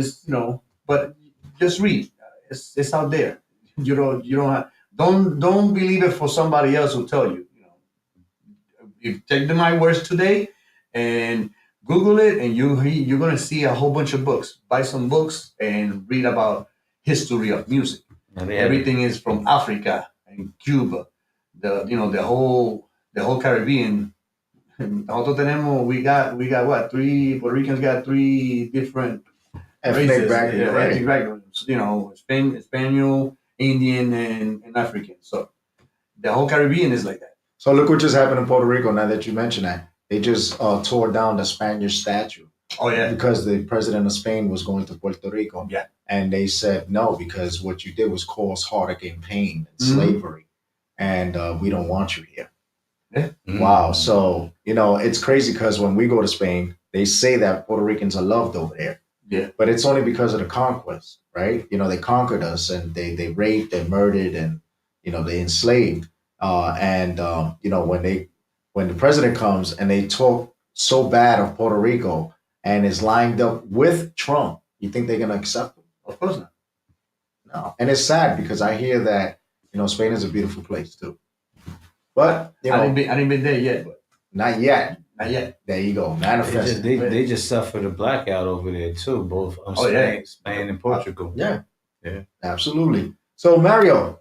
But just read. It's out there. You don't believe it for somebody else who tell you. You take my words today and Google it, and you're gonna see a whole bunch of books. Buy some books and read about history of music. Everything is from Africa and Cuba, the whole Caribbean. Nosotros tenemos, we got what, Puerto Ricans got 3 different Ethnic races, right? Spaniel, Indian, and African. So the whole Caribbean is like that. So look what just happened in Puerto Rico. Now that you mention that, they just tore down the Spanish statue. Oh yeah, because the president of Spain was going to Puerto Rico. Yeah, and they said no, because what you did was cause heartache and pain and slavery, and we don't want you here. Yeah. Wow. So it's crazy because when we go to Spain, they say that Puerto Ricans are loved over there. Yeah, but it's only because of the conquest, right? They conquered us, and they raped and murdered, and they enslaved. When the president comes and they talk so bad of Puerto Rico and is lined up with Trump, you think they're gonna accept him? Of course not. No. And it's sad because I hear that Spain is a beautiful place too. But I didn't been there yet, but not yet. Not yet. There you go. Manifest. They just suffered a blackout over there too, both Spain and Portugal. Yeah, absolutely. So Mario,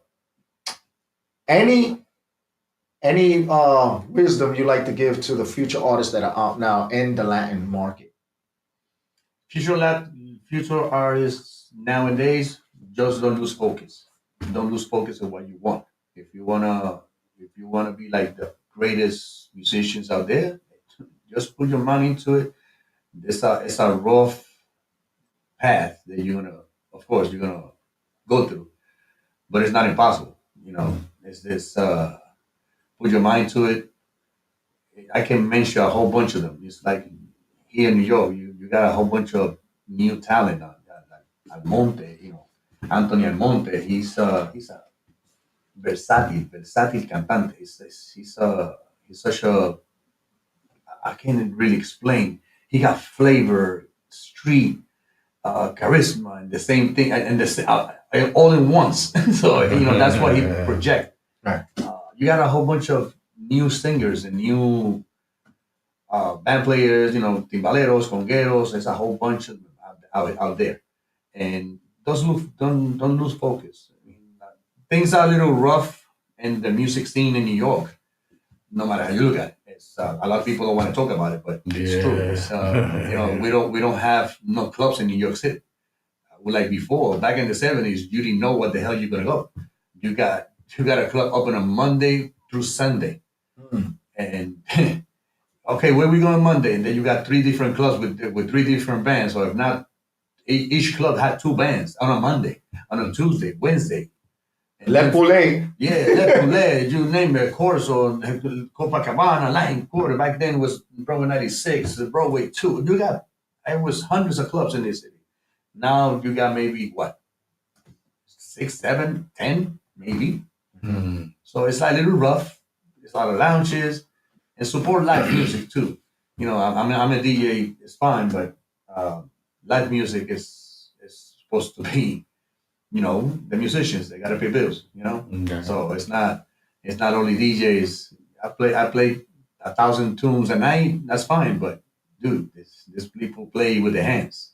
any wisdom you like to give to the future artists that are out now in the Latin market? Future artists nowadays, just don't lose focus. Don't lose focus on what you want. If you wanna be like the greatest musicians out there, just put your money into it. It's a rough path that you're gonna go through, but it's not impossible. It's this. Put your mind to it. I can mention a whole bunch of them. It's like here in New York, you got a whole bunch of new talent. Almonte, Anthony Almonte. He's a versatile cantante. He's such a, I can't really explain. He got flavor, street, charisma, and the same thing, and all in once. So that's what he projects. Right. You got a whole bunch of new singers and new band players, timbaleros, congueros. There's a whole bunch of them out there, and don't lose focus. Things are a little rough in the music scene in New York. No matter how you look at it, it's a lot of people don't want to talk about it, but it's true. It's, we don't have no clubs in New York City. Like before, back in the 70s, you didn't know what the hell you're gonna go. You got a club open on Monday through Sunday. And okay, where we going Monday? And then you got 3 different clubs with 3 different bands, or if not, each club had 2 bands on a Monday. on a Tuesday, Wednesday. Le Poulet. Yeah, Le Poulet, you name it, Corso, Copacabana, Latin Quarter. Back then was Broadway 96, Broadway 2. It was hundreds of clubs in this city. Now you got maybe, 6, 7, 10, maybe. So it's like a little rough. It's a lot of lounges. And support live music too. You know, I'm a DJ, it's fine, but live music is supposed to be, you know, the musicians, they gotta pay bills, you know? Okay. So it's not only DJs. I play 1,000 tunes a night, that's fine, but dude, these people play with their hands.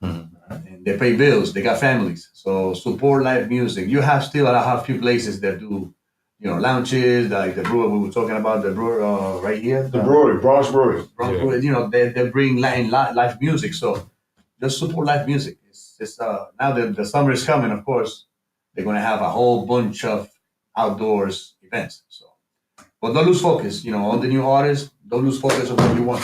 And they pay bills, they got families. So support live music. You have still a few places that do, you know, lounges, like the brewer we were talking about, the brewer right here. The brewery, Bronx Brewery. Brewery, you know, they bring live music. So just support live music. It's now that the summer is coming, of course, they're going to have a whole bunch of outdoors events. So, but don't lose focus. You know, all the new artists, don't lose focus on what you want.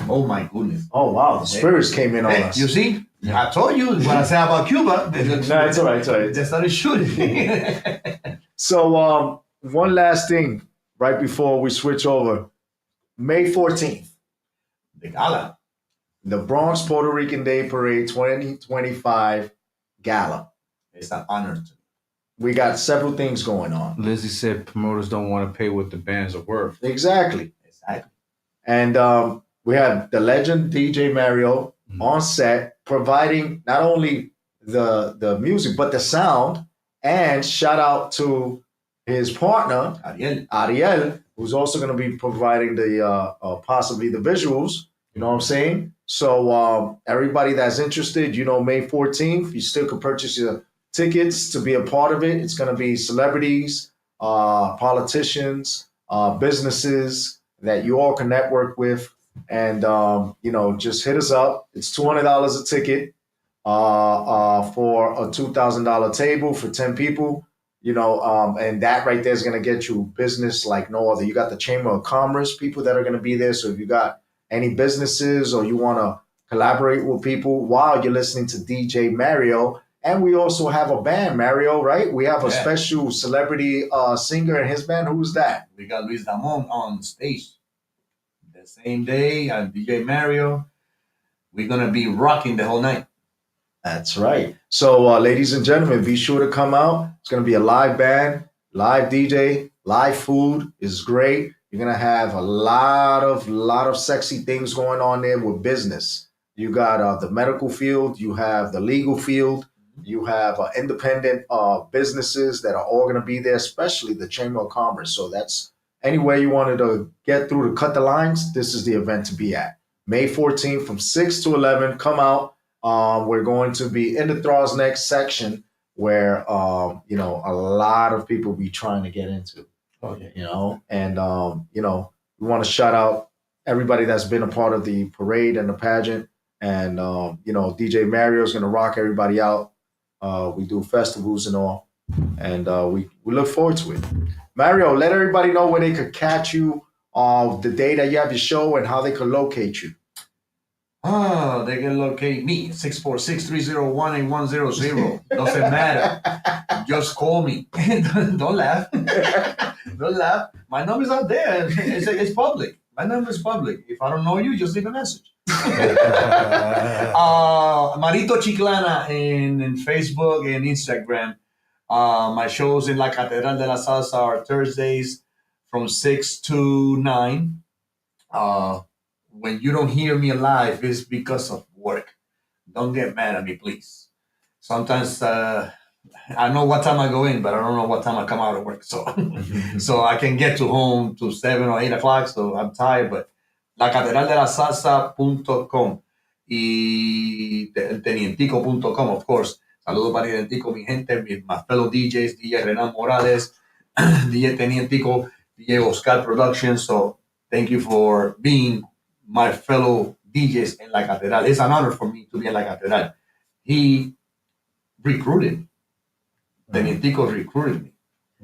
Oh my goodness. Oh wow, the spirits came in on us. You see? I told you when I said about Cuba. No, it's all right. They started shooting. So one last thing right before we switch over. May 14th, The gala. the Bronx Puerto Rican Day Parade 2025 Gala. It's an honor to me. We got several things going on. Lizzie said promoters don't want to pay what the bands are worth. Exactly. And we have the legend DJ Mario on set, providing not only the music, but the sound. And shout out to his partner, Ariel, who's also going to be providing the possibly the visuals. You know what I'm saying? So everybody that's interested, you know, May 14th, you still can purchase your tickets to be a part of it. It's going to be celebrities, politicians, businesses that you all can network with. And, you know, just hit us up. It's $200 a ticket for a $2,000 table for 10 people. You know, and that right there is going to get you business like no other. You got the Chamber of Commerce people that are going to be there. So if you got any businesses or you want to collaborate with people while you're listening to DJ Mario, and we also have a band, Mario, right? We have a special celebrity singer in his band. Who's that? We got Luis Damon on stage the same day, and DJ Mario. We're going to be rocking the whole night. That's right. So, ladies and gentlemen, be sure to come out. It's going to be a live band, live DJ, live food is great. You're going to have a lot of sexy things going on there with business. You got the medical field, you have the legal field, you have independent businesses that are all going to be there, especially the Chamber of Commerce. So that's anywhere you wanted to get through to cut the lines, this is the event to be at. May 14th from 6 to 11, come out. We're going to be in the Thrall's Neck section where, you know, a lot of people be trying to get into, you know, and, you know, we want to shout out everybody that's been a part of the parade and the pageant. And, you know, DJ Mario is going to rock everybody out. We do festivals and all, and we look forward to it. Mario, let everybody know where they could catch you, the day that you have your show and how they could locate you. They can locate me, 646-301-8100. Doesn't matter. Just call me. Don't laugh. Don't laugh. My number's out there. It's public. My number's public. If I don't know you, just leave a message. Marito Chiclana in Facebook and Instagram. My shows in La Catedral de la Salsa are Thursdays from 6 to 9. When you don't hear me live, it's because of work. Don't get mad at me, please. Sometimes I know what time I go in, but I don't know what time I come out of work. So so I can get to home to 7 or 8 o'clock, so I'm tired. But lacatedraldelasalsa.com y tenientico.com, of course. Saludos para Tenientico, mi gente, my fellow DJs, DJ Renan Morales, DJ Tenientico, DJ Oscar Productions. So thank you for being my fellow DJs in La Catedral. It's an honor for me to be in La Catedral. He recruited. Tenientico recruited me.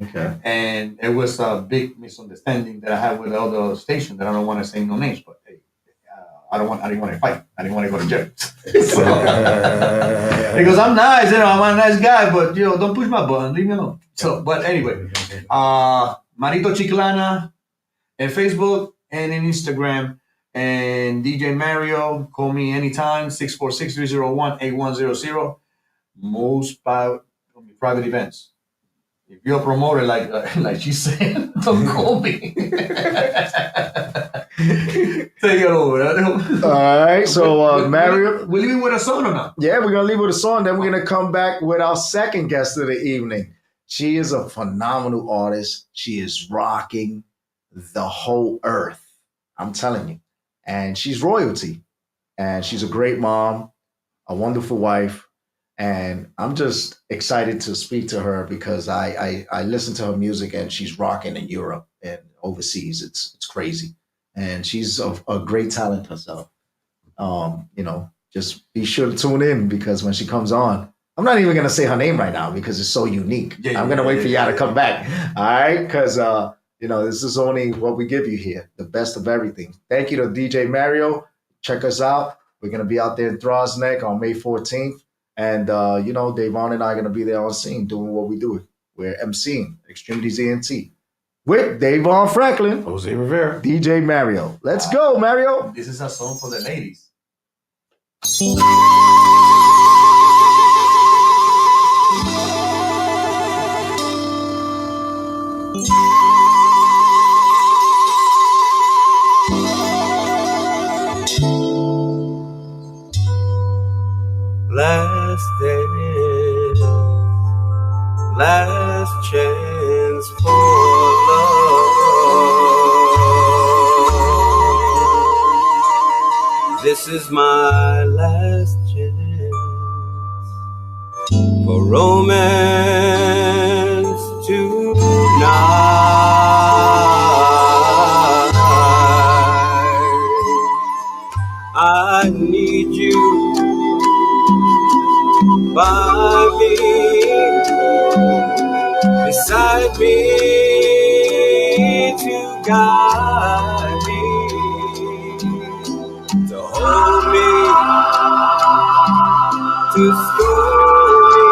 Okay. And it was a big misunderstanding that I had with the other station that I don't want to say no names, but hey, I didn't want to fight. I didn't want to go to jail. So, because I'm nice, I'm a nice guy, but don't push my button, leave me alone. So, but anyway, Marito Chiclana in Facebook and in Instagram, and DJ Mario, call me anytime, 646-301-8100. Most private events. If you're a promoter, like she said, don't call me. Take it over. All right, so Mario. We're leaving with a song or not? Yeah, we're going to leave with a song. Then we're going to come back with our second guest of the evening. She is a phenomenal artist. She is rocking the whole earth. I'm telling you. And she's royalty. And she's a great mom, a wonderful wife. And I'm just excited to speak to her because I listen to her music and she's rocking in Europe and overseas. It's crazy. And she's a great talent herself. Just be sure to tune in because when she comes on, I'm not even going to say her name right now because it's so unique. I'm going to wait for y'all to come back. All right? Because, this is only what we give you here, the best of everything. Thank you to DJ Mario. Check us out. We're going to be out there in Throsneck on May 14th. And, Davon and I are going to be there on scene doing what we do. We're emceeing X-Tremitiez ENT with Davon Franklin, Jose Rivera, DJ Mario. Let's go, Mario. This is a song for the ladies. Last dance, last chance for love. This is my last chance for romance tonight. I need you by me, beside me, to guide me, to hold me, to scold me,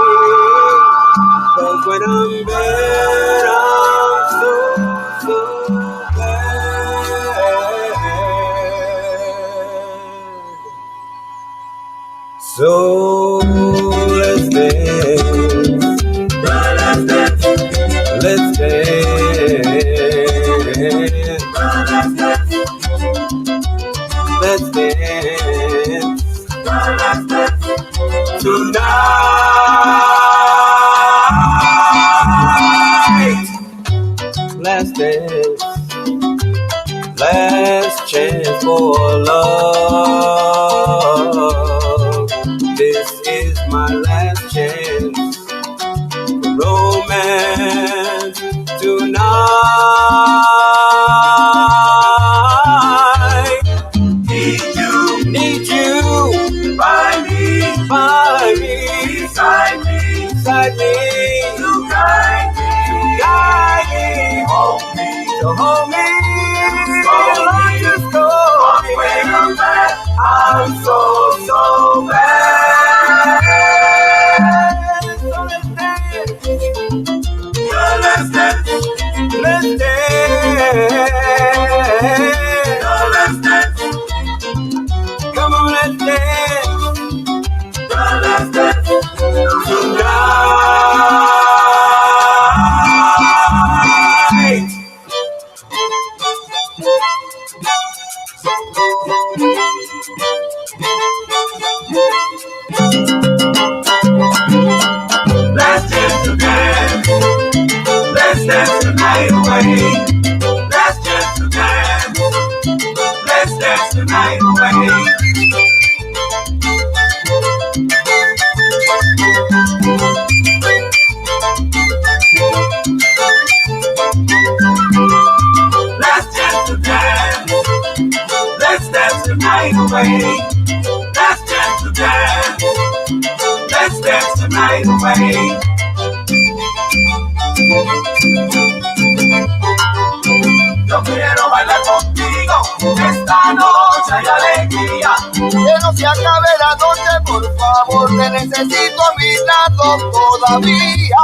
'cause when I'm bad, I'm so bad. So let's dance, let's dance tonight. Let's dance, last chance for love. This is my last chance for romance tonight. Need you, by me, beside me, to guide me, hold me, to hold me, when I'm bad, I'm so bad. So let's dance, let's dance. Come on, let's dance. Let's dance tonight. Let's dance again. Let's dance the night away. Let's dance again. Let's dance the night away. Let's dance again. Let's dance the night away. Let's dance again. Let's dance the night away. Yo quiero bailar contigo esta noche hay alegría. Que no se acabe la noche, por favor, te necesito a mi lado todavía.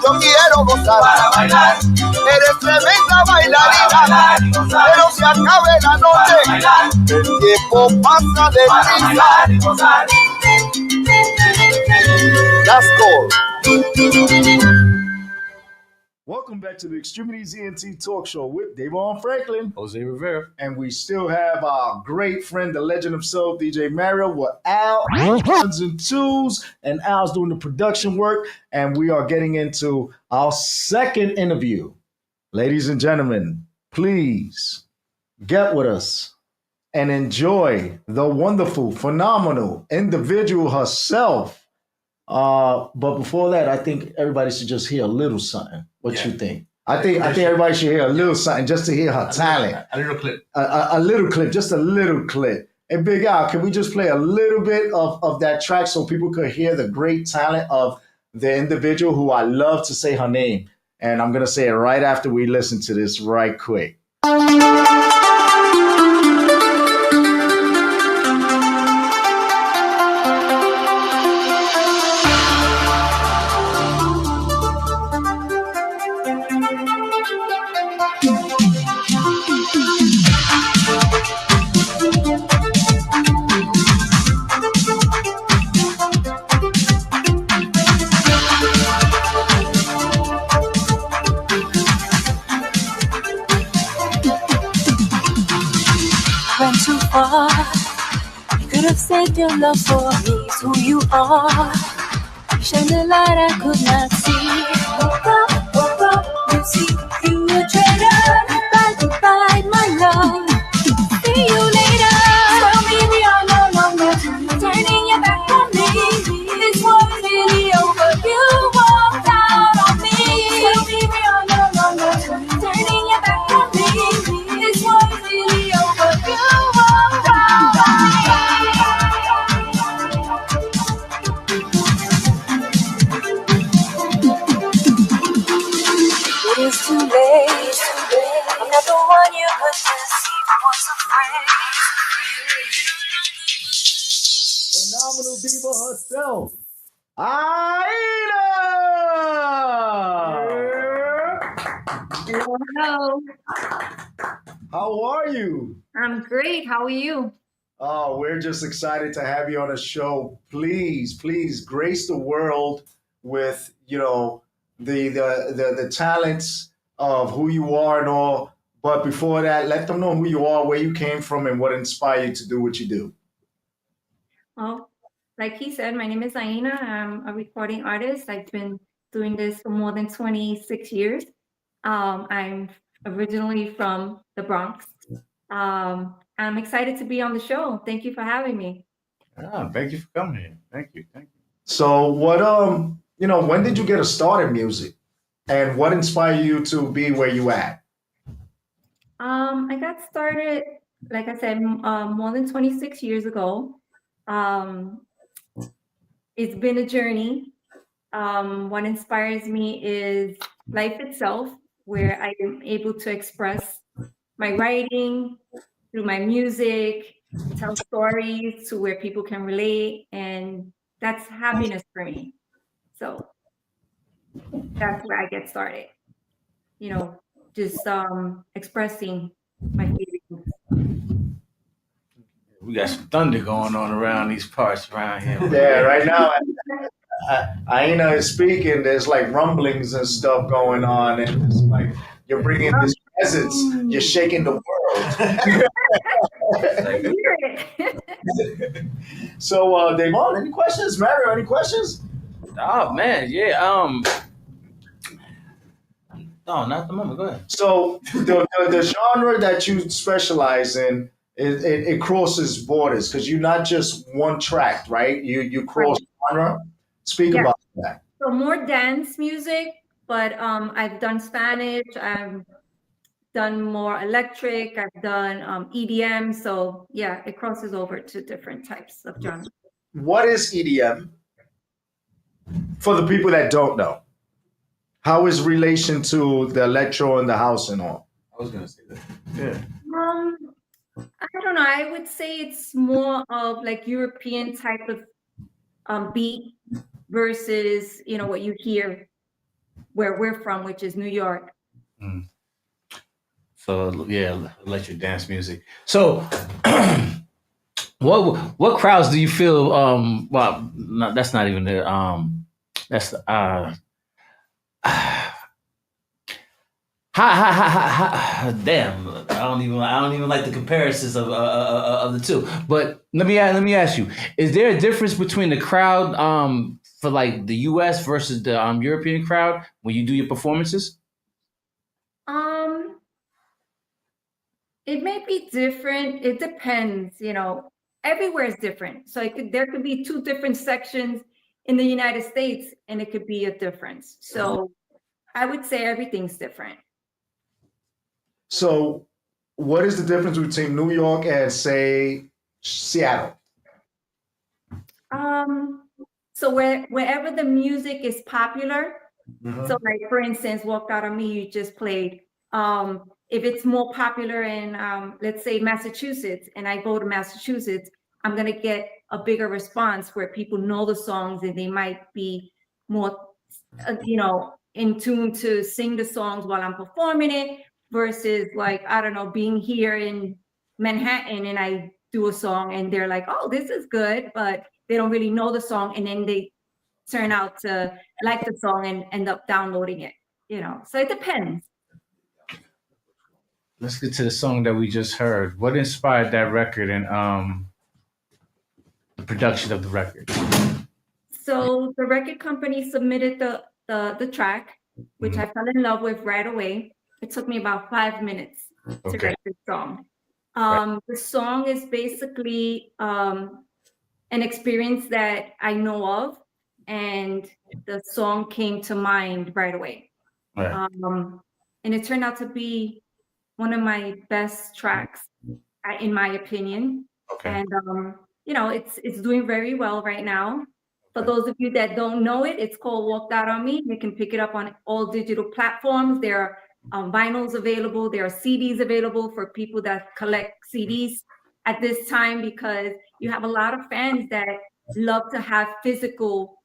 Yo quiero gozar para bailar. Eres tremenda bailarina, pero se acabe la noche. El tiempo pasa de prisa. That's all. Welcome back to the Extremities ENT Talk Show with Davon Franklin, Jose Rivera. and we still have our great friend, the legend himself, DJ Mario, with Al, ones and twos, and Al's doing the production work, and we are getting into our second interview. Ladies and gentlemen, please get with us and enjoy the wonderful, phenomenal individual herself. But before that, I think everybody should just hear a little something. What you think? I think everybody should hear a little something just to hear her talent. A little clip. A little clip, just a little clip. And Big Al, can we just play a little bit of that track so people could hear the great talent of the individual who I love to say her name? And I'm going to say it right after we listen to this right quick. Went too far. You could have said your love for me is who you are. Shine the light I could not see. Woke up, you see, you a traitor. Goodbye, my love. See you later. Tell me we are no longer turning your back on me. This was really over. You walked out on me. Tell me we are no longer turning your back on me. This was really over. You walked out on me. It is too late. I'm not the one you could deceive. I was afraid. Phenomenal diva herself, Aida! Hello. How are you? I'm great. How are you? Oh, we're just excited to have you on the show. Please, please grace the world with, the talents of who you are and all. But before that, let them know who you are, where you came from, and what inspired you to do what you do. Well, like he said, my name is Aina. I'm a recording artist. I've been doing this for more than 26 years. I'm originally from the Bronx. I'm excited to be on the show. Thank you for having me. Thank you for coming here. Thank you. So what, when did you get a start in music? And what inspired you to be where you at? I got started, like I said, more than 26 years ago. It's been a journey. What inspires me is life itself, where I am able to express my writing through my music, tell stories to where people can relate, and that's happiness for me. So that's where I get started. You know, just expressing my feelings. We got some thunder going on around these parts around here. Yeah, right now, Aina is speaking. There's like rumblings and stuff going on, and it's like you're bringing this presence. You're shaking the world. So, Devon, any questions? Mario, any questions? Oh man, yeah. No, not at the moment. Go ahead. So the genre that you specialize in, it crosses borders because you're not just one track, right? You cross genre. Speak about that. So more dance music, but I've done Spanish. I've done more electric. I've done EDM. So yeah, it crosses over to different types of genres. What is EDM? For the people that don't know, how is relation to the electro and the house and all? I was gonna say that. Yeah. I don't know. I would say it's more of like European type of beat versus what you hear where we're from, which is New York. Mm. So yeah, electric dance music. So what crowds do you feel? Well, no, that's not even the that's damn, I don't even like the comparisons of the two. But let me ask you: is there a difference between the crowd for like the U.S. versus the European crowd when you do your performances? It may be different. It depends. Everywhere is different. So there could be two different sections in the United States, and it could be a difference. So I would say everything's different. So, what is the difference between New York and, say, Seattle? So wherever the music is popular, so like for instance, Walked Out on Me, you just played. If it's more popular in, let's say Massachusetts, and I go to Massachusetts, I'm gonna get a bigger response where people know the songs and they might be more, in tune to sing the songs while I'm performing it. Versus like, I don't know, being here in Manhattan and I do a song and they're like, oh, this is good, but they don't really know the song. And then they turn out to like the song and end up downloading it, So it depends. Let's get to the song that we just heard. What inspired that record and the production of the record? So the record company submitted the track, which I fell in love with right away. It took me about 5 minutes to write this song. The song is basically an experience that I know of, and the song came to mind right away. Right. And it turned out to be one of my best tracks, in my opinion. Okay. And it's doing very well right now. For those of you that don't know it, it's called Walked Out on Me. You can pick it up on all digital platforms. There are vinyls available. There are CDs available for people that collect CDs at this time, because you have a lot of fans that love to have physical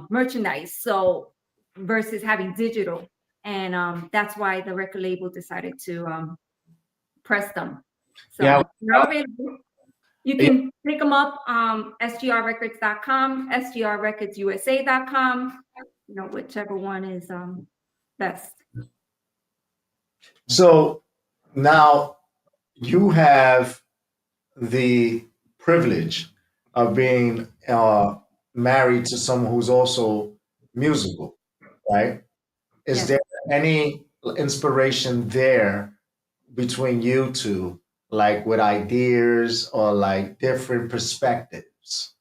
merchandise, so versus having digital. And that's why the record label decided to press them. So they're available. You can pick them up sgrrecords.com, sgrrecordsusa.com, whichever one is best. So now you have the privilege of being married to someone who's also musical, right? Is there any inspiration there between you two, like with ideas or like different perspectives?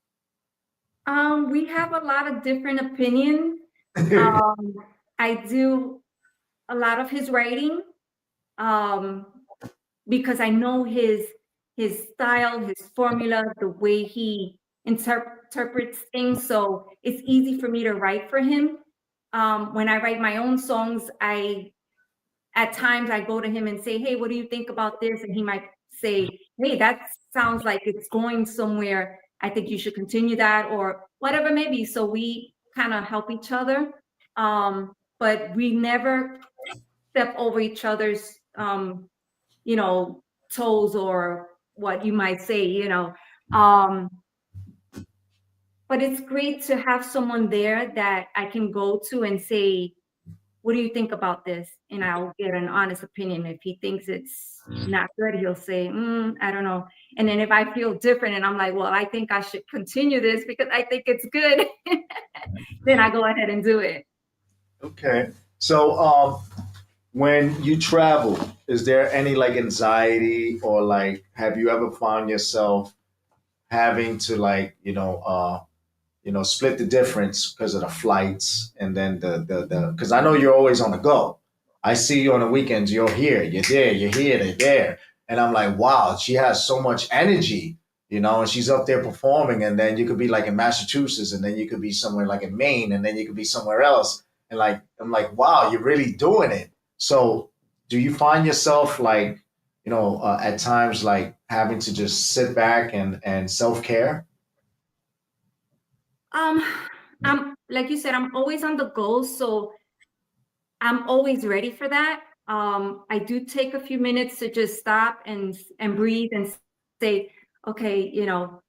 We have a lot of different opinions. I do a lot of his writing because I know his style, his formula, the way he interprets things. So it's easy for me to write for him. When I write my own songs, at times I go to him and say, hey, what do you think about this? And he might say, hey, that sounds like it's going somewhere. I think you should continue that. Or whatever it may be. So we kind of help each other, but we never step over each other's, you know, toes or what you might say, you know. But it's great to have someone there that I can go to and say, what do you think about this? And I'll get an honest opinion. If he thinks it's not good, he'll say, I don't know. And then if I feel different and I'm like, well, I think I should continue this because I think it's good, then I go ahead and do it. Okay. So when you travel, is there any like anxiety or like have you ever found yourself having to like, split the difference because of the flights and then the because I know you're always on the go. I see you on the weekends, you're here, you're there, you're here, they're there. And I'm like, wow, she has so much energy, and she's up there performing, and then you could be like in Massachusetts, and then you could be somewhere like in Maine, and then you could be somewhere else. And like I'm like, wow, you're really doing it. So do you find yourself like, at times like having to just sit back and self-care? I'm like you said, I'm always on the go, so I'm always ready for that. I do take a few minutes to just stop and breathe and say, okay,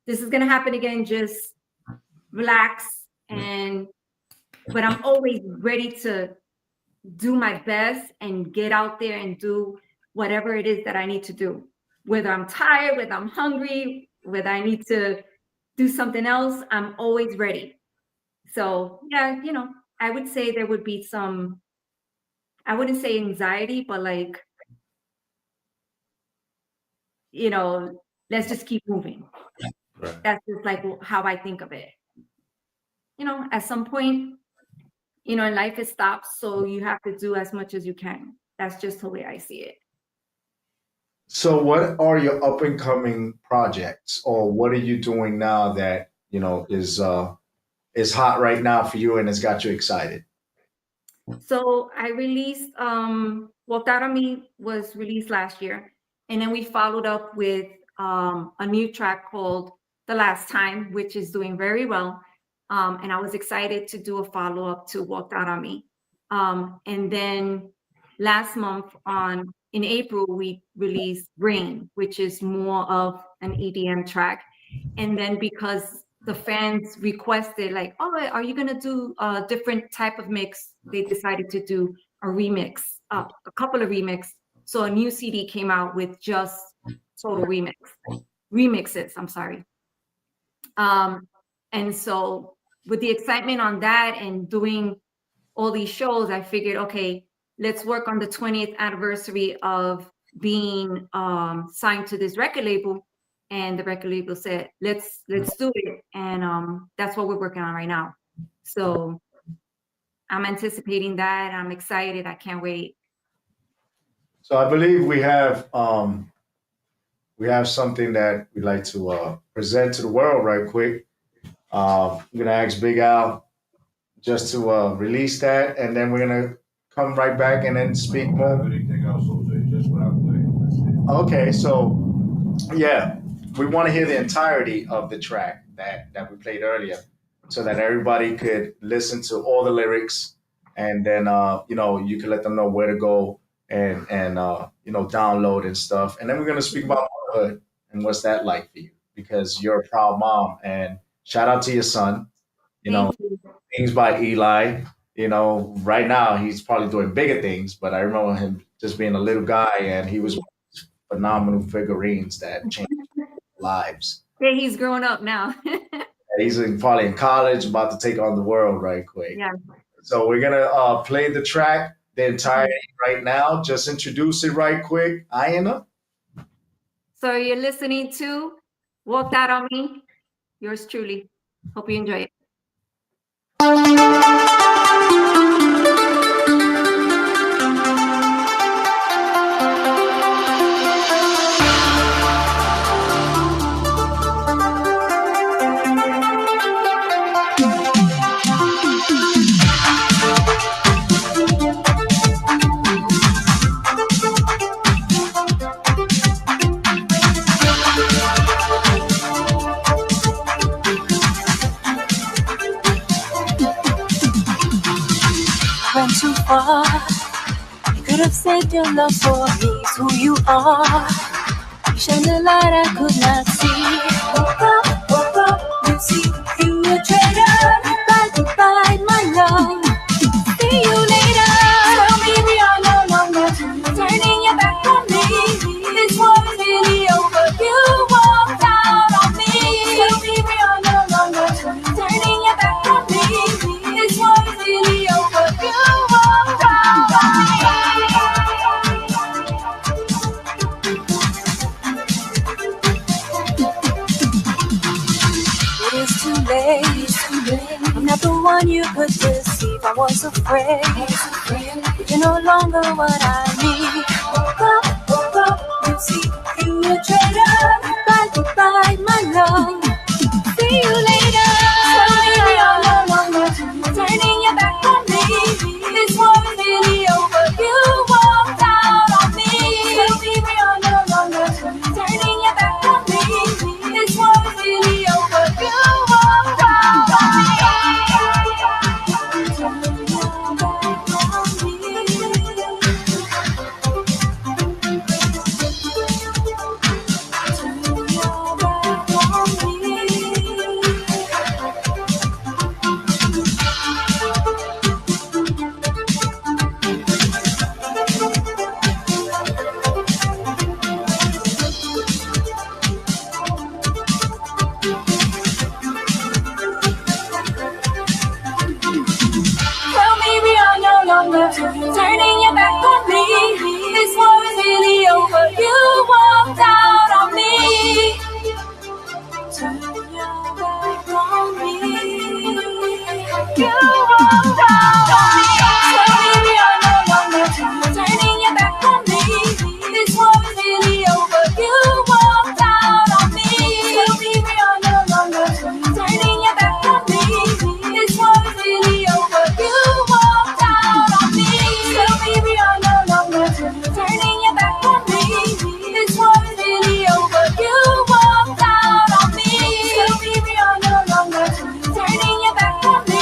this is gonna happen again. Just relax, but I'm always ready to do my best and get out there and do whatever it is that I need to do. Whether I'm tired, whether I'm hungry, whether I need to do something else, I'm always ready. So yeah, I would say there would be some, I wouldn't say anxiety, but like, let's just keep moving. Right. That's just like how I think of it. At some point, in life it stops, so you have to do as much as you can. That's just the way I see it. So what are your up and coming projects, or what are you doing now that, is hot right now for you and has got you excited? So I released, Walked Out on Me was released last year. And then we followed up with a new track called The Last Time, which is doing very well. And I was excited to do a follow-up to Walked Out on Me. And then last month in April, we released Rain, which is more of an EDM track. And then because the fans requested like, oh, are you gonna do a different type of mix? They decided to do a remix, a couple of remixes. So a new CD came out with just total remixes, I'm sorry. And so with the excitement on that and doing all these shows, I figured, okay, let's work on the 20th anniversary of being signed to this record label. And the record label said, let's do it. And that's what we're working on right now. So I'm anticipating that. I'm excited. I can't wait. So I believe we have something that we'd like to present to the world right quick. I'm gonna ask Big Al just to release that, and then we're gonna come right back and then speak more. Okay, so yeah, we want to hear the entirety of the track that we played earlier, so that everybody could listen to all the lyrics, and then you can let them know where to go and download and stuff. And then we're gonna speak about motherhood and what's that like for you, because you're a proud mom. And shout out to your son. Things by Eli. Right now he's probably doing bigger things, but I remember him just being a little guy, and he was phenomenal figurines that changed lives. Yeah, he's growing up now. He's probably in college, about to take on the world right quick. Yeah. So we're gonna play the track, the entirety right now. Just introduce it right quick, Aina. So you're listening to Walked Out on Me. Yours truly. Hope you enjoy it. said your love for me is who you are. Shine the light I could not see. Woke up, you see, you a traitor. Goodbye, goodbye, my love. See you later. Tell me we are no longer turning your back on me. This was really over. You walked out on me. Tell me we are no longer turning your back on me. This was really over. You walked out on me. It is too late. I'm not the one you could deceive. I was afraid. You're no longer what I need. Woke up, you see, you a traitor. Goodbye, goodbye, my love. See you later. Tell me we are no longer turning your back on me. This was really over. You walked out on me. Tell me we are no longer turning your back on me. This was really over. You walked out on me. Tell me we are no longer turning your back on me. This war is really over. You walked out on me. Turn your back on me. You walked out on me. Tell me we are no longer turning your back on me. This war is really over. You walked out on me. Tell me we are no longer turning your back on me. This war is really over. You walked out on me. Tell me we are no longer turning your back on me. This war is really over. You walked out on me. Tell me we are no longer turning your back on me.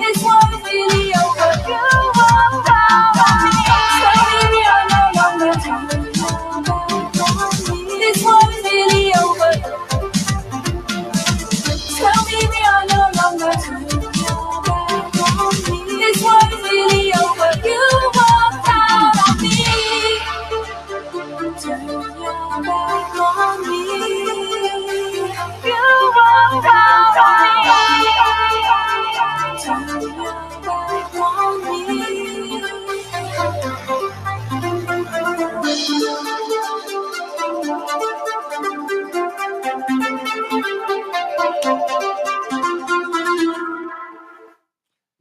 This war is really over. You walked out on me. Tell me we are no longer turning your back on me. This war is really over. Tell me we are no longer turning your back on me. This war is really over. You walked out on me. Turn your back on me. You walked out on me. Turn your back on me.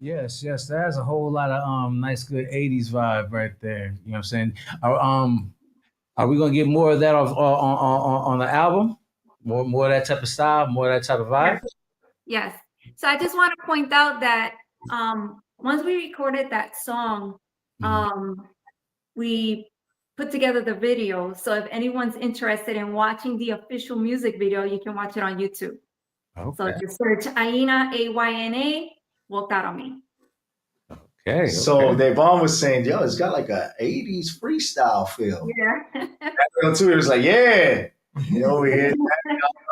Yes, that's a whole lot of nice, good '80s vibe right there. You know what I'm saying? Are we gonna get more of that on the album? More of that type of style, more of that type of vibe? Yes. So I just want to point out that once we recorded that song, we put together the video. So if anyone's interested in watching the official music video, you can watch it on YouTube. Okay. So just search Aina, A-Y-N-A, Walked Out on Me. Okay. So Devon was saying, yo, it's got like a 80s freestyle feel. Yeah. That too, it was like, yeah. You know, over here.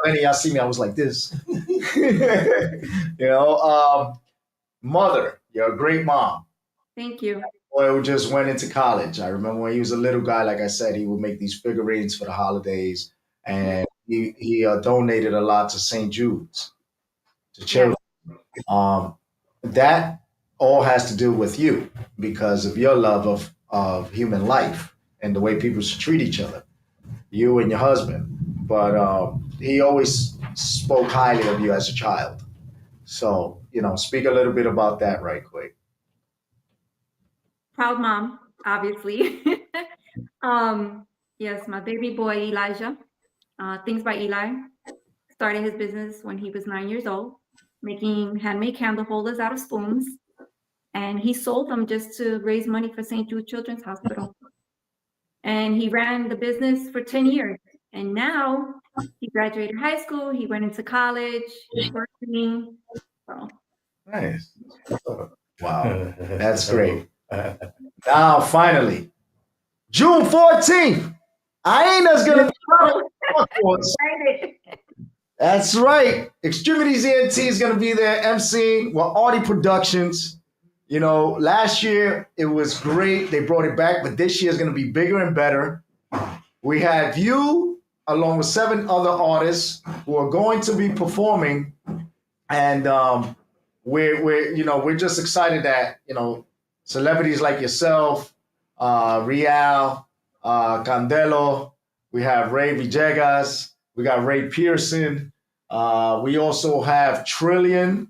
Many of y'all see me, I was like this. Mother, you're a great mom. Thank you. Boy who just went into college. I remember when he was a little guy, like I said, he would make these figurines for the holidays, and he donated a lot to St. Jude's, to children. That all has to do with you because of your love of human life and the way people should treat each other, you and your husband. But he always spoke highly of you as a child. So, speak a little bit about that right quick. Proud mom, obviously. Yes, my baby boy Elijah, Things by Eli, started his business when he was 9 years old, making handmade candle holders out of spoons. And he sold them just to raise money for St. Jude Children's Hospital. And he ran the business for 10 years. And now he graduated high school, he went into college, he's working. So. Nice. Wow, that's great. Now, finally, June 14th, Aina's gonna be Oh, concourse. excited. That's right. Extremities ENT is gonna be there emceeing. Well, Audi Productions. You know, last year it was great. They brought it back, but this year is gonna be bigger and better. We have you along with 7 other artists who are going to be performing, and we're just excited that celebrities like yourself, Real, Candelo, we have Ray Villegas, we got Ray Pearson, we also have Trillion,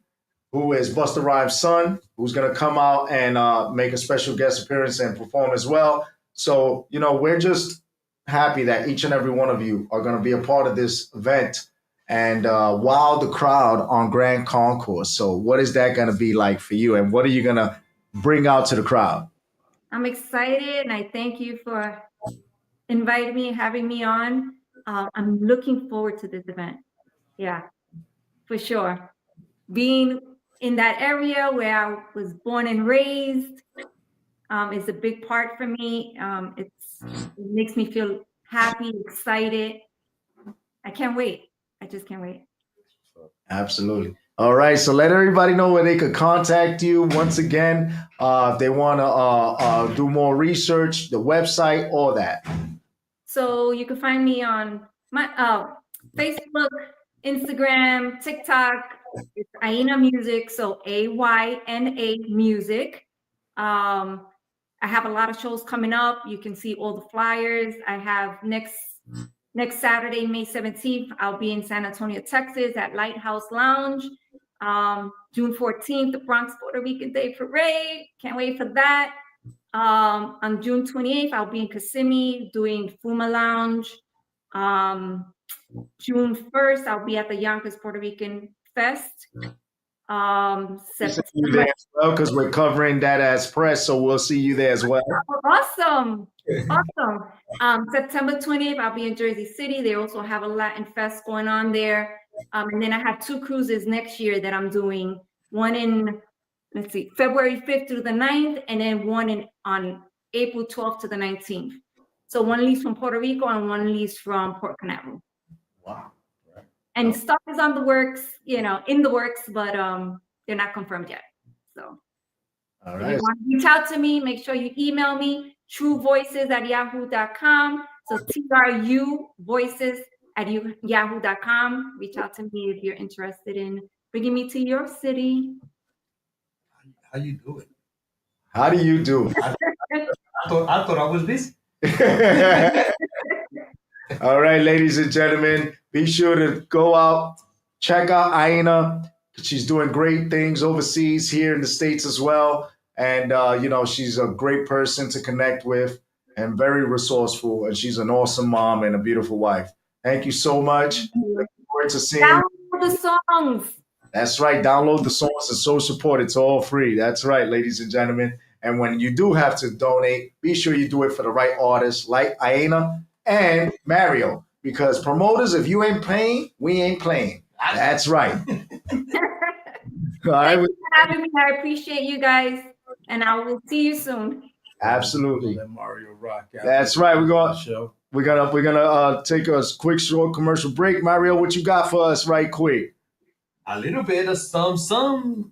who is Busta Rhymes' son, who's gonna come out and make a special guest appearance and perform as well. So we're just happy that each and every one of you are gonna be a part of this event and wow the crowd on Grand Concourse. So what is that going to be like for you, and what are you going to bring out to the crowd? I'm excited, and I thank you for inviting me and having me on. I'm looking forward to this event. Yeah, for sure. Being in that area where I was born and raised is a big part for me. It makes me feel happy, excited. I can't wait. I just can't wait. Absolutely. All right, so let everybody know where they could contact you once again if they want to do more research, the website, all that. So you can find me on my Facebook, Instagram, TikTok. It's Aina Music, so AYNA Music. I have a lot of shows coming up. You can see all the flyers. I have next Saturday, May 17th, I'll be in San Antonio, Texas at Lighthouse Lounge. June 14th, the Bronx Puerto Rican Day Parade. Can't wait for that. On June 28th, I'll be in Kissimmee doing Fuma Lounge. June 1st, I'll be at the Yonkers Puerto Rican Fest. September as well, because we're covering that as press, so we'll see you there as well. Awesome. September 20th, I'll be in Jersey City. They also have a Latin Fest going on there. And then I have 2 cruises next year that I'm doing. One in, February 5th through the 9th, and then one on April 12th to the 19th. So one leaves from Puerto Rico and one leaves from Port Canaveral. Wow. And stuff is on the works, in the works, but they're not confirmed yet. So all right. If you want to reach out to me, make sure you email me, truevoices@yahoo.com. So truevoices@yahoo.com. Reach out to me if you're interested in bringing me to your city. How you do it? How do you do it? I thought I was busy. All right, ladies and gentlemen, be sure to go out, check out Aina. She's doing great things overseas, here in the States as well. And, she's a great person to connect with and very resourceful. And she's an awesome mom and a beautiful wife. Thank you so much. Looking forward to seeing you. Download the songs. That's right. Download the songs and so support. It's all free. That's right, ladies and gentlemen. And when you do have to donate, be sure you do it for the right artists like Aina and Mario, because promoters, if you ain't paying, we ain't playing. That's right. All right. Thanks for having me. I appreciate you guys, and I will see you soon. Absolutely. Let Mario rock out. That's right. We're gonna take a quick short commercial break. Mario, what you got for us right quick? A little bit of some.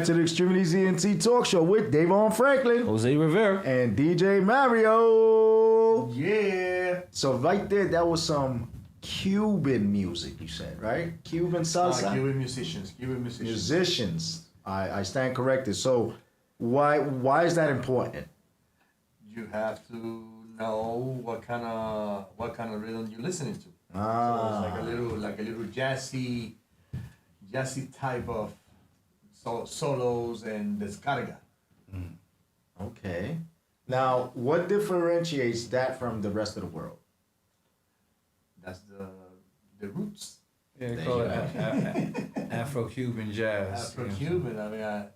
back to the Extremities ENT Talk Show with Davon Franklin, Jose Rivera, and DJ Mario. Yeah. So right there, that was some Cuban music, you said, right? Cuban salsa? Cuban musicians. Musicians. I stand corrected. So why is that important? You have to know what kind of rhythm you're listening to. Ah. So it's like a little jazzy type of solos and descarga. Okay. Now, what differentiates that from the rest of the world? That's the roots. Yeah, they call it Afro-Cuban jazz. Afro-Cuban. I mean,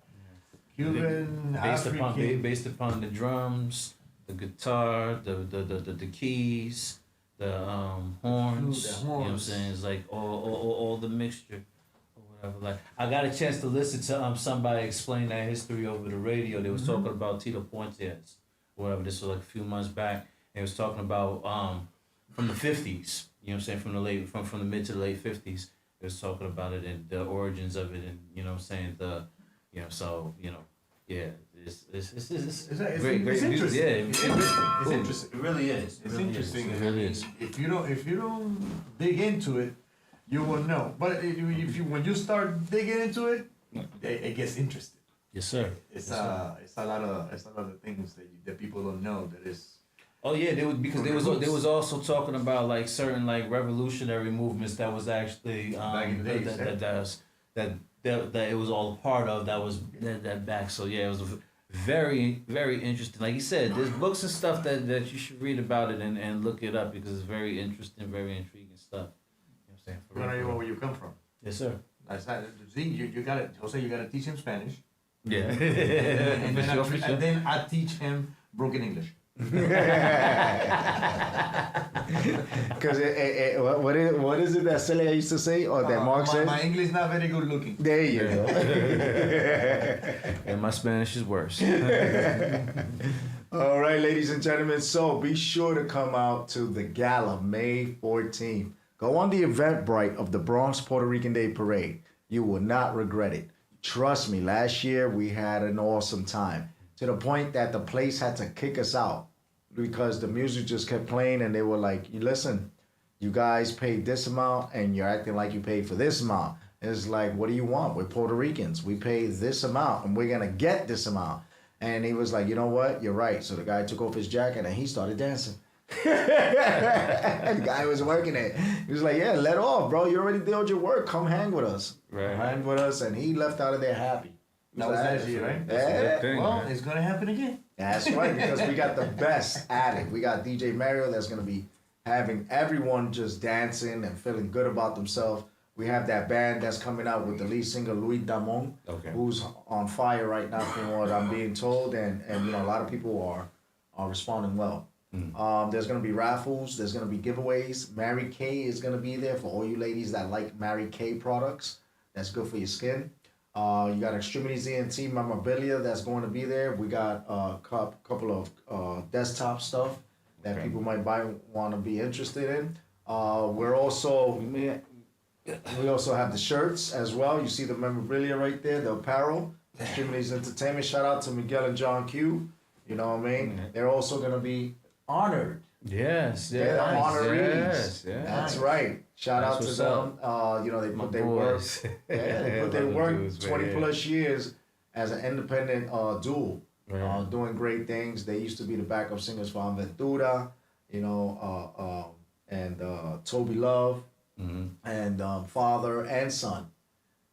Cuban, African. Based upon the drums, the guitar, the keys, the horns. You know what I'm saying? It's like all the mixture or whatever. Like I got a chance to listen to somebody explain that history over the radio. They was talking about Tito Puentes, or whatever. This was like a few months back. They was talking about from the 50s. You know what I'm saying? From the mid to the late 50s. They was talking about it and the origins of it, and you know what I'm saying, great interesting. music. Yeah, It's interesting. It really is. It's interesting. It really is. If you don't dig into it, you will know. But when you start digging into it, it gets interesting. Yes, sir. It's a lot of things that people don't know that is. Oh yeah, they was also talking about like certain like revolutionary movements that was actually Back in the days, that it was all a part of that back. So yeah, it was very, very interesting. Like you said, there's books and stuff that you should read about it and look it up because it's very interesting, very intriguing stuff. You know what I'm saying? You want to know where you come from? Yes, sir. That's not, see, you got it. Jose, you got to teach him Spanish. Yeah. and then I teach him broken English. Because what is it that Celia used to say or that Mark said? My English not very good looking. There you go. And my Spanish is worse. All right, ladies and gentlemen. So be sure to come out to the gala May 14th. Go on the Eventbrite of the Bronx Puerto Rican Day Parade. You will not regret it. Trust me, last year we had an awesome time. To the point that the place had to kick us out because the music just kept playing and they were like, listen, you guys paid this amount and you're acting like you paid for this amount. It's like, what do you want? We're Puerto Ricans. We pay this amount and we're going to get this amount. And he was like, you know what? You're right. So the guy took off his jacket and he started dancing. The guy was working it. He was like, yeah, let off, bro. You already did your work. Come hang with us. Right. Hang with us. And he left out of there happy. That was last year, right? Yeah. Well, it's going to happen again. That's right, because we got the best at it. We got DJ Mario that's going to be having everyone just dancing and feeling good about themselves. We have that band that's coming out with the lead singer, Luis Damon, who's on fire right now from what I'm being told. And you know, a lot of people are responding well. There's going to be raffles. There's going to be giveaways. Mary Kay is going to be there for all you ladies that like Mary Kay products. That's good for your skin. You got Extremities ENT memorabilia that's going to be there. We got a couple of desktop stuff that people might want to be interested in. We also have the shirts as well. You see the memorabilia right there, the apparel. Extremities Entertainment. Shout out to Miguel and John Q. You know what I mean? They're also going to be honored. Yes, They're honorees. Yes, That's right. Shout out to them. You know, they put their work. Yeah, they put their work 20 plus years as an independent duo, doing great things. They used to be the backup singers for Aventura, you know, and Toby Love, and father and son.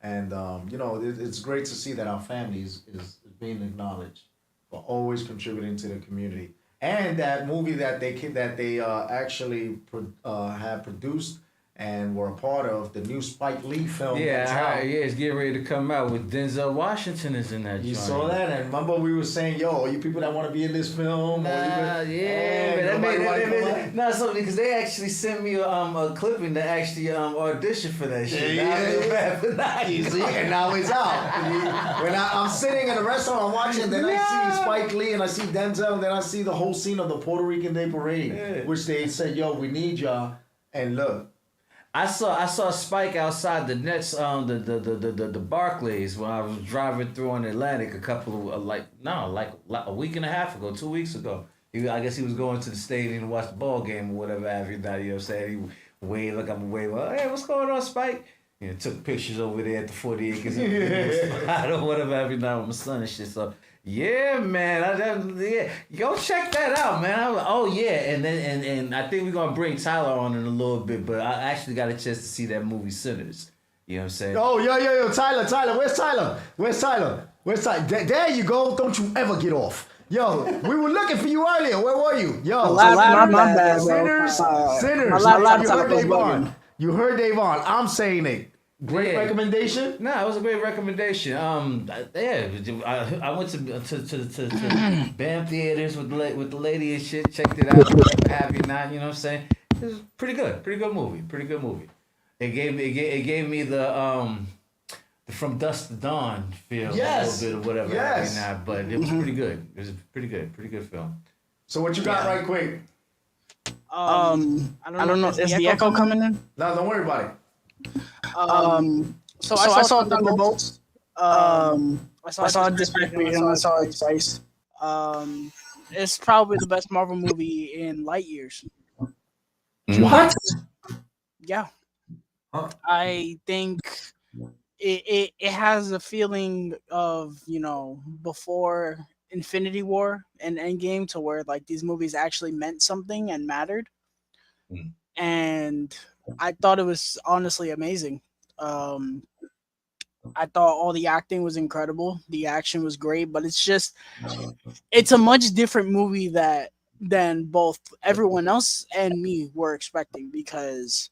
And you know, it's great to see that our family is being acknowledged for always contributing to the community. And that movie that they actually have produced and were a part of, the new Spike Lee film. It's getting ready to come out with Denzel Washington is in that joint. You saw that, and remember we were saying, yo, you people that want to be in this film? Because they actually sent me a clipping to actually audition for that shit. And now it's out. When I'm sitting in a restaurant, I'm watching, then I see Spike Lee and I see Denzel, and then I see the whole scene of the Puerto Rican Day Parade, which they said, yo, we need y'all. And look, I saw Spike outside the Nets, the Barclays when I was driving through on Atlantic a couple of like a week and a half ago, 2 weeks ago. I guess he was going to the stadium to watch the ball game or whatever have you. Now, you know what I'm saying? He waved, look, I'm waving. Hey, what's going on, Spike? You know, took pictures over there at the 40 acres. I don't whatever have you now with my son and shit. So yeah, man, go check that out, man. I was like, oh yeah, and then and I think we're gonna bring Tyler on in a little bit, but I actually got a chance to see that movie Sinners. You know what I'm saying? Oh, yo, Tyler, where's Tyler? There you go. Don't you ever get off. Yo, we were looking for you earlier. Where were you? Yo, my bad, bro. Sinners. My You heard Davon. You heard Davon. I'm saying it. Great recommendation. No, it was a great recommendation. Yeah, I went to BAM theaters with the lady and shit. Checked it out. Happy now, you know what I'm saying? It was pretty good movie. It gave me the From Dusk to Dawn feel, a little bit of whatever. Yes. But it was pretty good. It was pretty good film. So what you got right quick? I don't know. Is the echo coming in? No, don't worry about it. So I saw Thunderbolts. I saw Dispatch and I saw X-Tremitiez. It's probably the best Marvel movie in light years. What? Yeah. Huh? I think it has a feeling of, before Infinity War and Endgame, to where like these movies actually meant something and mattered. And I thought it was honestly amazing. I thought all the acting was incredible. The action was great, but it's a much different movie than both everyone else and me were expecting, because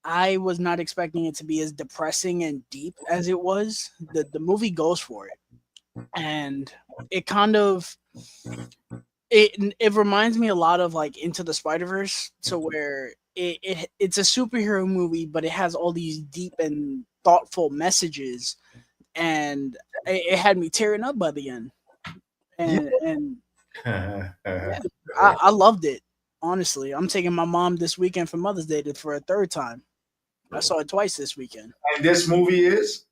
I was not expecting it to be as depressing and deep as it was. The movie goes for it. And it kind of it reminds me a lot of like Into the Spider-Verse, to where it's a superhero movie, but it has all these deep and thoughtful messages, and it had me tearing up by the end. And yeah, I loved it. Honestly, I'm taking my mom this weekend for Mother's Day for a third time. I saw it twice this weekend. And this movie is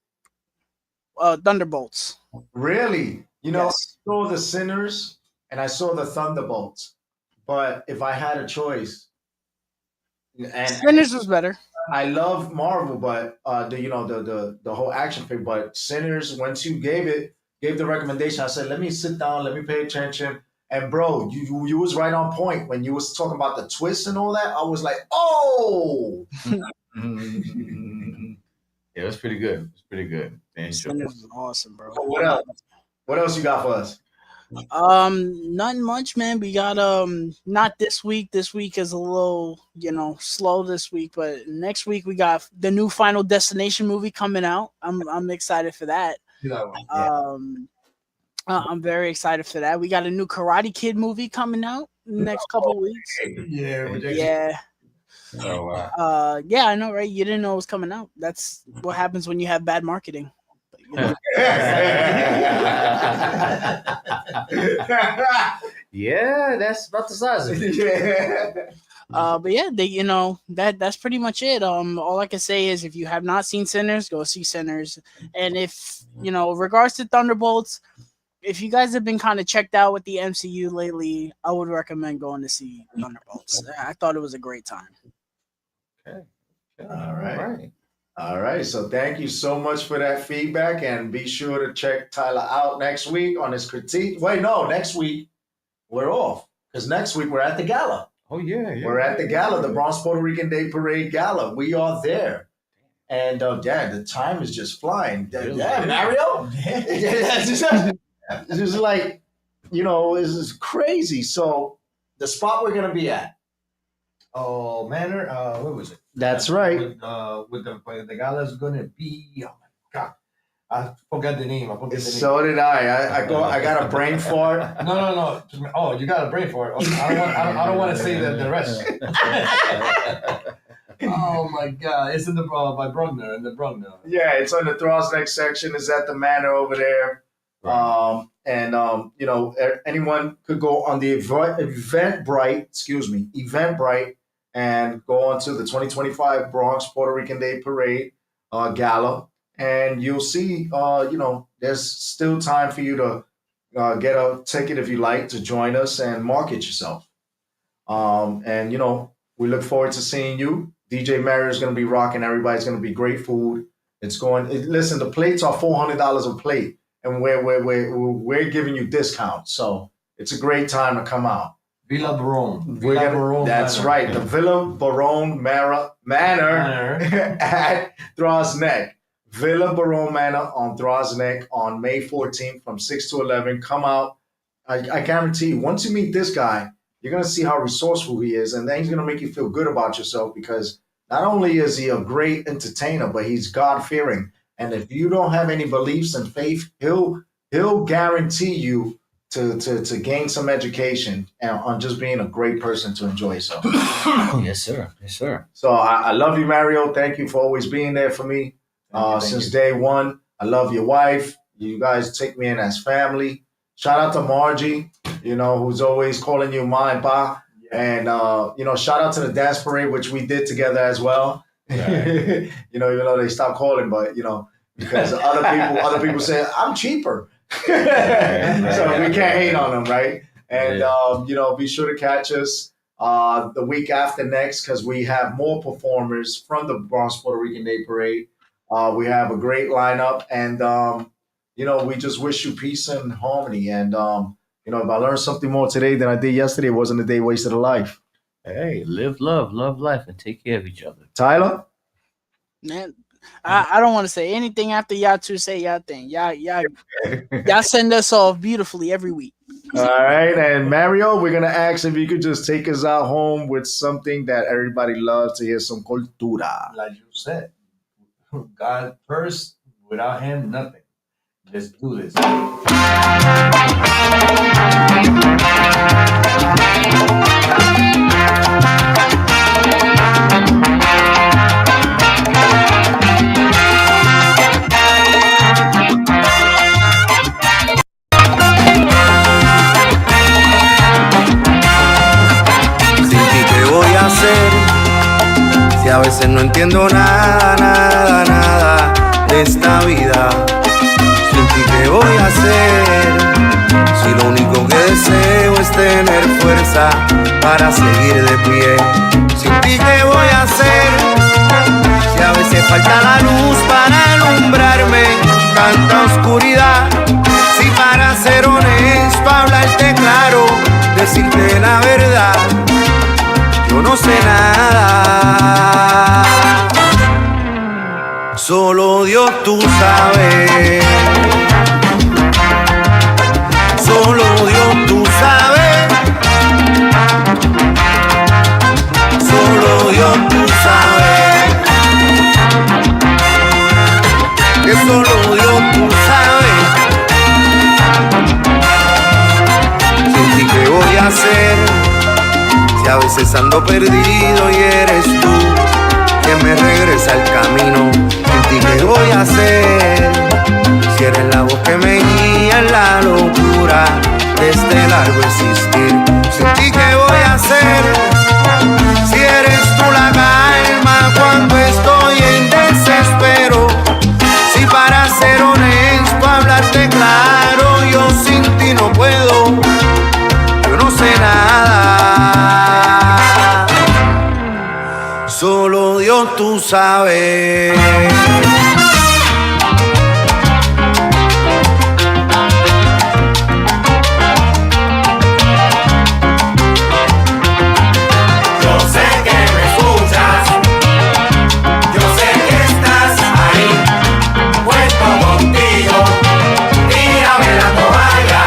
Thunderbolts. Really? Yes. I saw the Sinners and I saw the Thunderbolts, but if I had a choice, and Sinners was better. I love Marvel, but the whole action thing. But Sinners, once you gave the recommendation, I said, let me sit down, let me pay attention. And bro, you was right on point when you was talking about the twists and all that. I was like, oh. Yeah, it was pretty good. Sinners was awesome, bro. What else? What else you got for us? Nothing much, man. We got not this week. This week is a little, slow this week, but next week we got the new Final Destination movie coming out. I'm excited for that. I'm very excited for that. We got a new Karate Kid movie coming out in the next couple of weeks. Yeah. Oh wow. Yeah, I know, right? You didn't know it was coming out. That's what happens when you have bad marketing. Yeah, that's about the size of it. But yeah, that's pretty much it. All I can say is if you have not seen Sinners, go see Sinners. And if regards to Thunderbolts, if you guys have been kind of checked out with the MCU lately, I would recommend going to see Thunderbolts. I thought it was a great time. Okay. All right. So thank you so much for that feedback, and be sure to check Tyler out next week on his critique. Wait, no, next week we're off, because next week we're at the gala. Oh yeah. We're at the gala, the Bronx Puerto Rican Day Parade Gala. We are there. And the time is just flying. Yeah, Mario. It's just like, this is crazy. So the spot we're gonna be at. Oh, Manor. What was it? That's right. With the gala's gonna be. Oh my God, I forgot the name. So did I. I got a brain fart. No. Oh, you got a brain fart. Okay. I don't want to say the rest. Oh my God! It's in the by Bruckner, in the Bruckner. Yeah, it's on the Thrall's next section. It's at the Manor over there. Right. Anyone could go on the Eventbrite and go on to the 2025 Bronx Puerto Rican Day Parade Gala, and you'll see, there's still time for you to get a ticket if you like to join us and market yourself. And we look forward to seeing you. DJ Mario is going to be rocking. Everybody's going to be great food. Listen, the plates are $400 a plate, and we're giving you discounts. So it's a great time to come out. Villa Barone. That's Manor. right. The Villa Barone Manor at Throgs Neck. Villa Barone Manor on Throgs Neck on May 14th from 6 to 11. Come out. I guarantee you, once you meet this guy, you're going to see how resourceful he is, and then he's going to make you feel good about yourself, because not only is he a great entertainer, but he's God-fearing. And if you don't have any beliefs and faith, he'll guarantee you to gain some education on just being a great person to enjoy yourself. Yes, sir. Yes, sir. So I love you, Mario. Thank you for always being there for me since day one. I love your wife. You guys take me in as family. Shout out to Margie, who's always calling you ma and pa. And, shout out to the dance parade, which we did together as well. Right. Even though they stopped calling, but, because other people say, I'm cheaper. So we can't hate on them, right? And, be sure to catch us the week after next, because we have more performers from the Bronx Puerto Rican Day Parade. We have a great lineup, and, we just wish you peace and harmony. And, if I learned something more today than I did yesterday, it wasn't a day wasted a life. Hey, live love life, and take care of each other. Tyler? Man, I don't want to say anything after y'all two say y'all thing. Y'all send us off beautifully every week. All right, and Mario, we're gonna ask if you could just take us out home with something that everybody loves to hear, some cultura. Like you said, God first. Without Him, nothing. Let's do this. Si a veces no entiendo nada de esta vida, sin ti qué voy a hacer, si lo único que deseo es tener fuerza para seguir de pie, sin ti qué voy a hacer, si a veces falta la luz para alumbrarme tanta oscuridad, si para ser honesto, hablarte claro, decirte la verdad, yo no sé nada, solo Dios tú sabes, solo Dios tú sabes, solo Dios tú sabes, que solo Dios tú sabes, sin ti qué voy a hacer. Si a veces ando perdido y eres tú quien me regresa al camino, sin ti qué voy a hacer, si eres la voz que me guía en la locura de este largo existir, sin ti qué voy a hacer, si eres tú la calma cuando estoy en desespero, si para ser honesto, hablarte claro, yo sin ti no puedo, yo no sé nada, solo Dios tú sabes. Yo sé que me escuchas, yo sé que estás ahí, cuento contigo, tírame la toalla.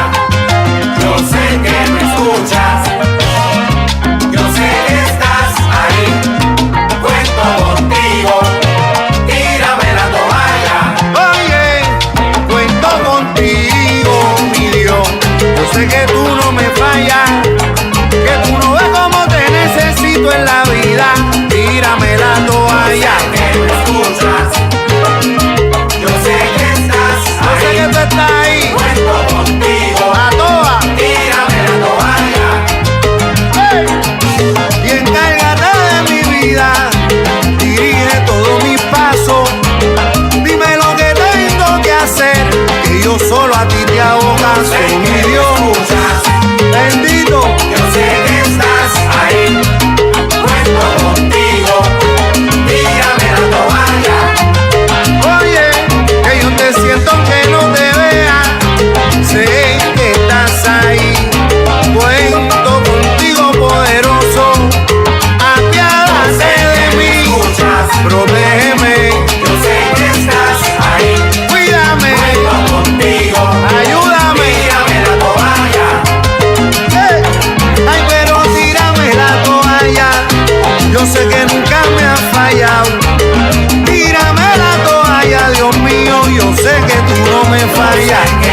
Yo sé que me escuchas, yo sé que estás ahí, cuento contigo, yo solo a ti te ahogas, oh mi Dios. Bendito, yo sé que estás ahí, cuento contigo, tírame la toalla. Oye, que yo te siento que no te vea, sé que estás ahí, cuento contigo poderoso, apiádate de mí, protégeme, yo sé que estás ahí, cuídame, cuento contigo, ayúdame, tírame la toalla. Ay, pero tírame la toalla, yo sé que nunca me has fallado. Tírame la toalla, Dios mío, yo sé que tú no me fallas.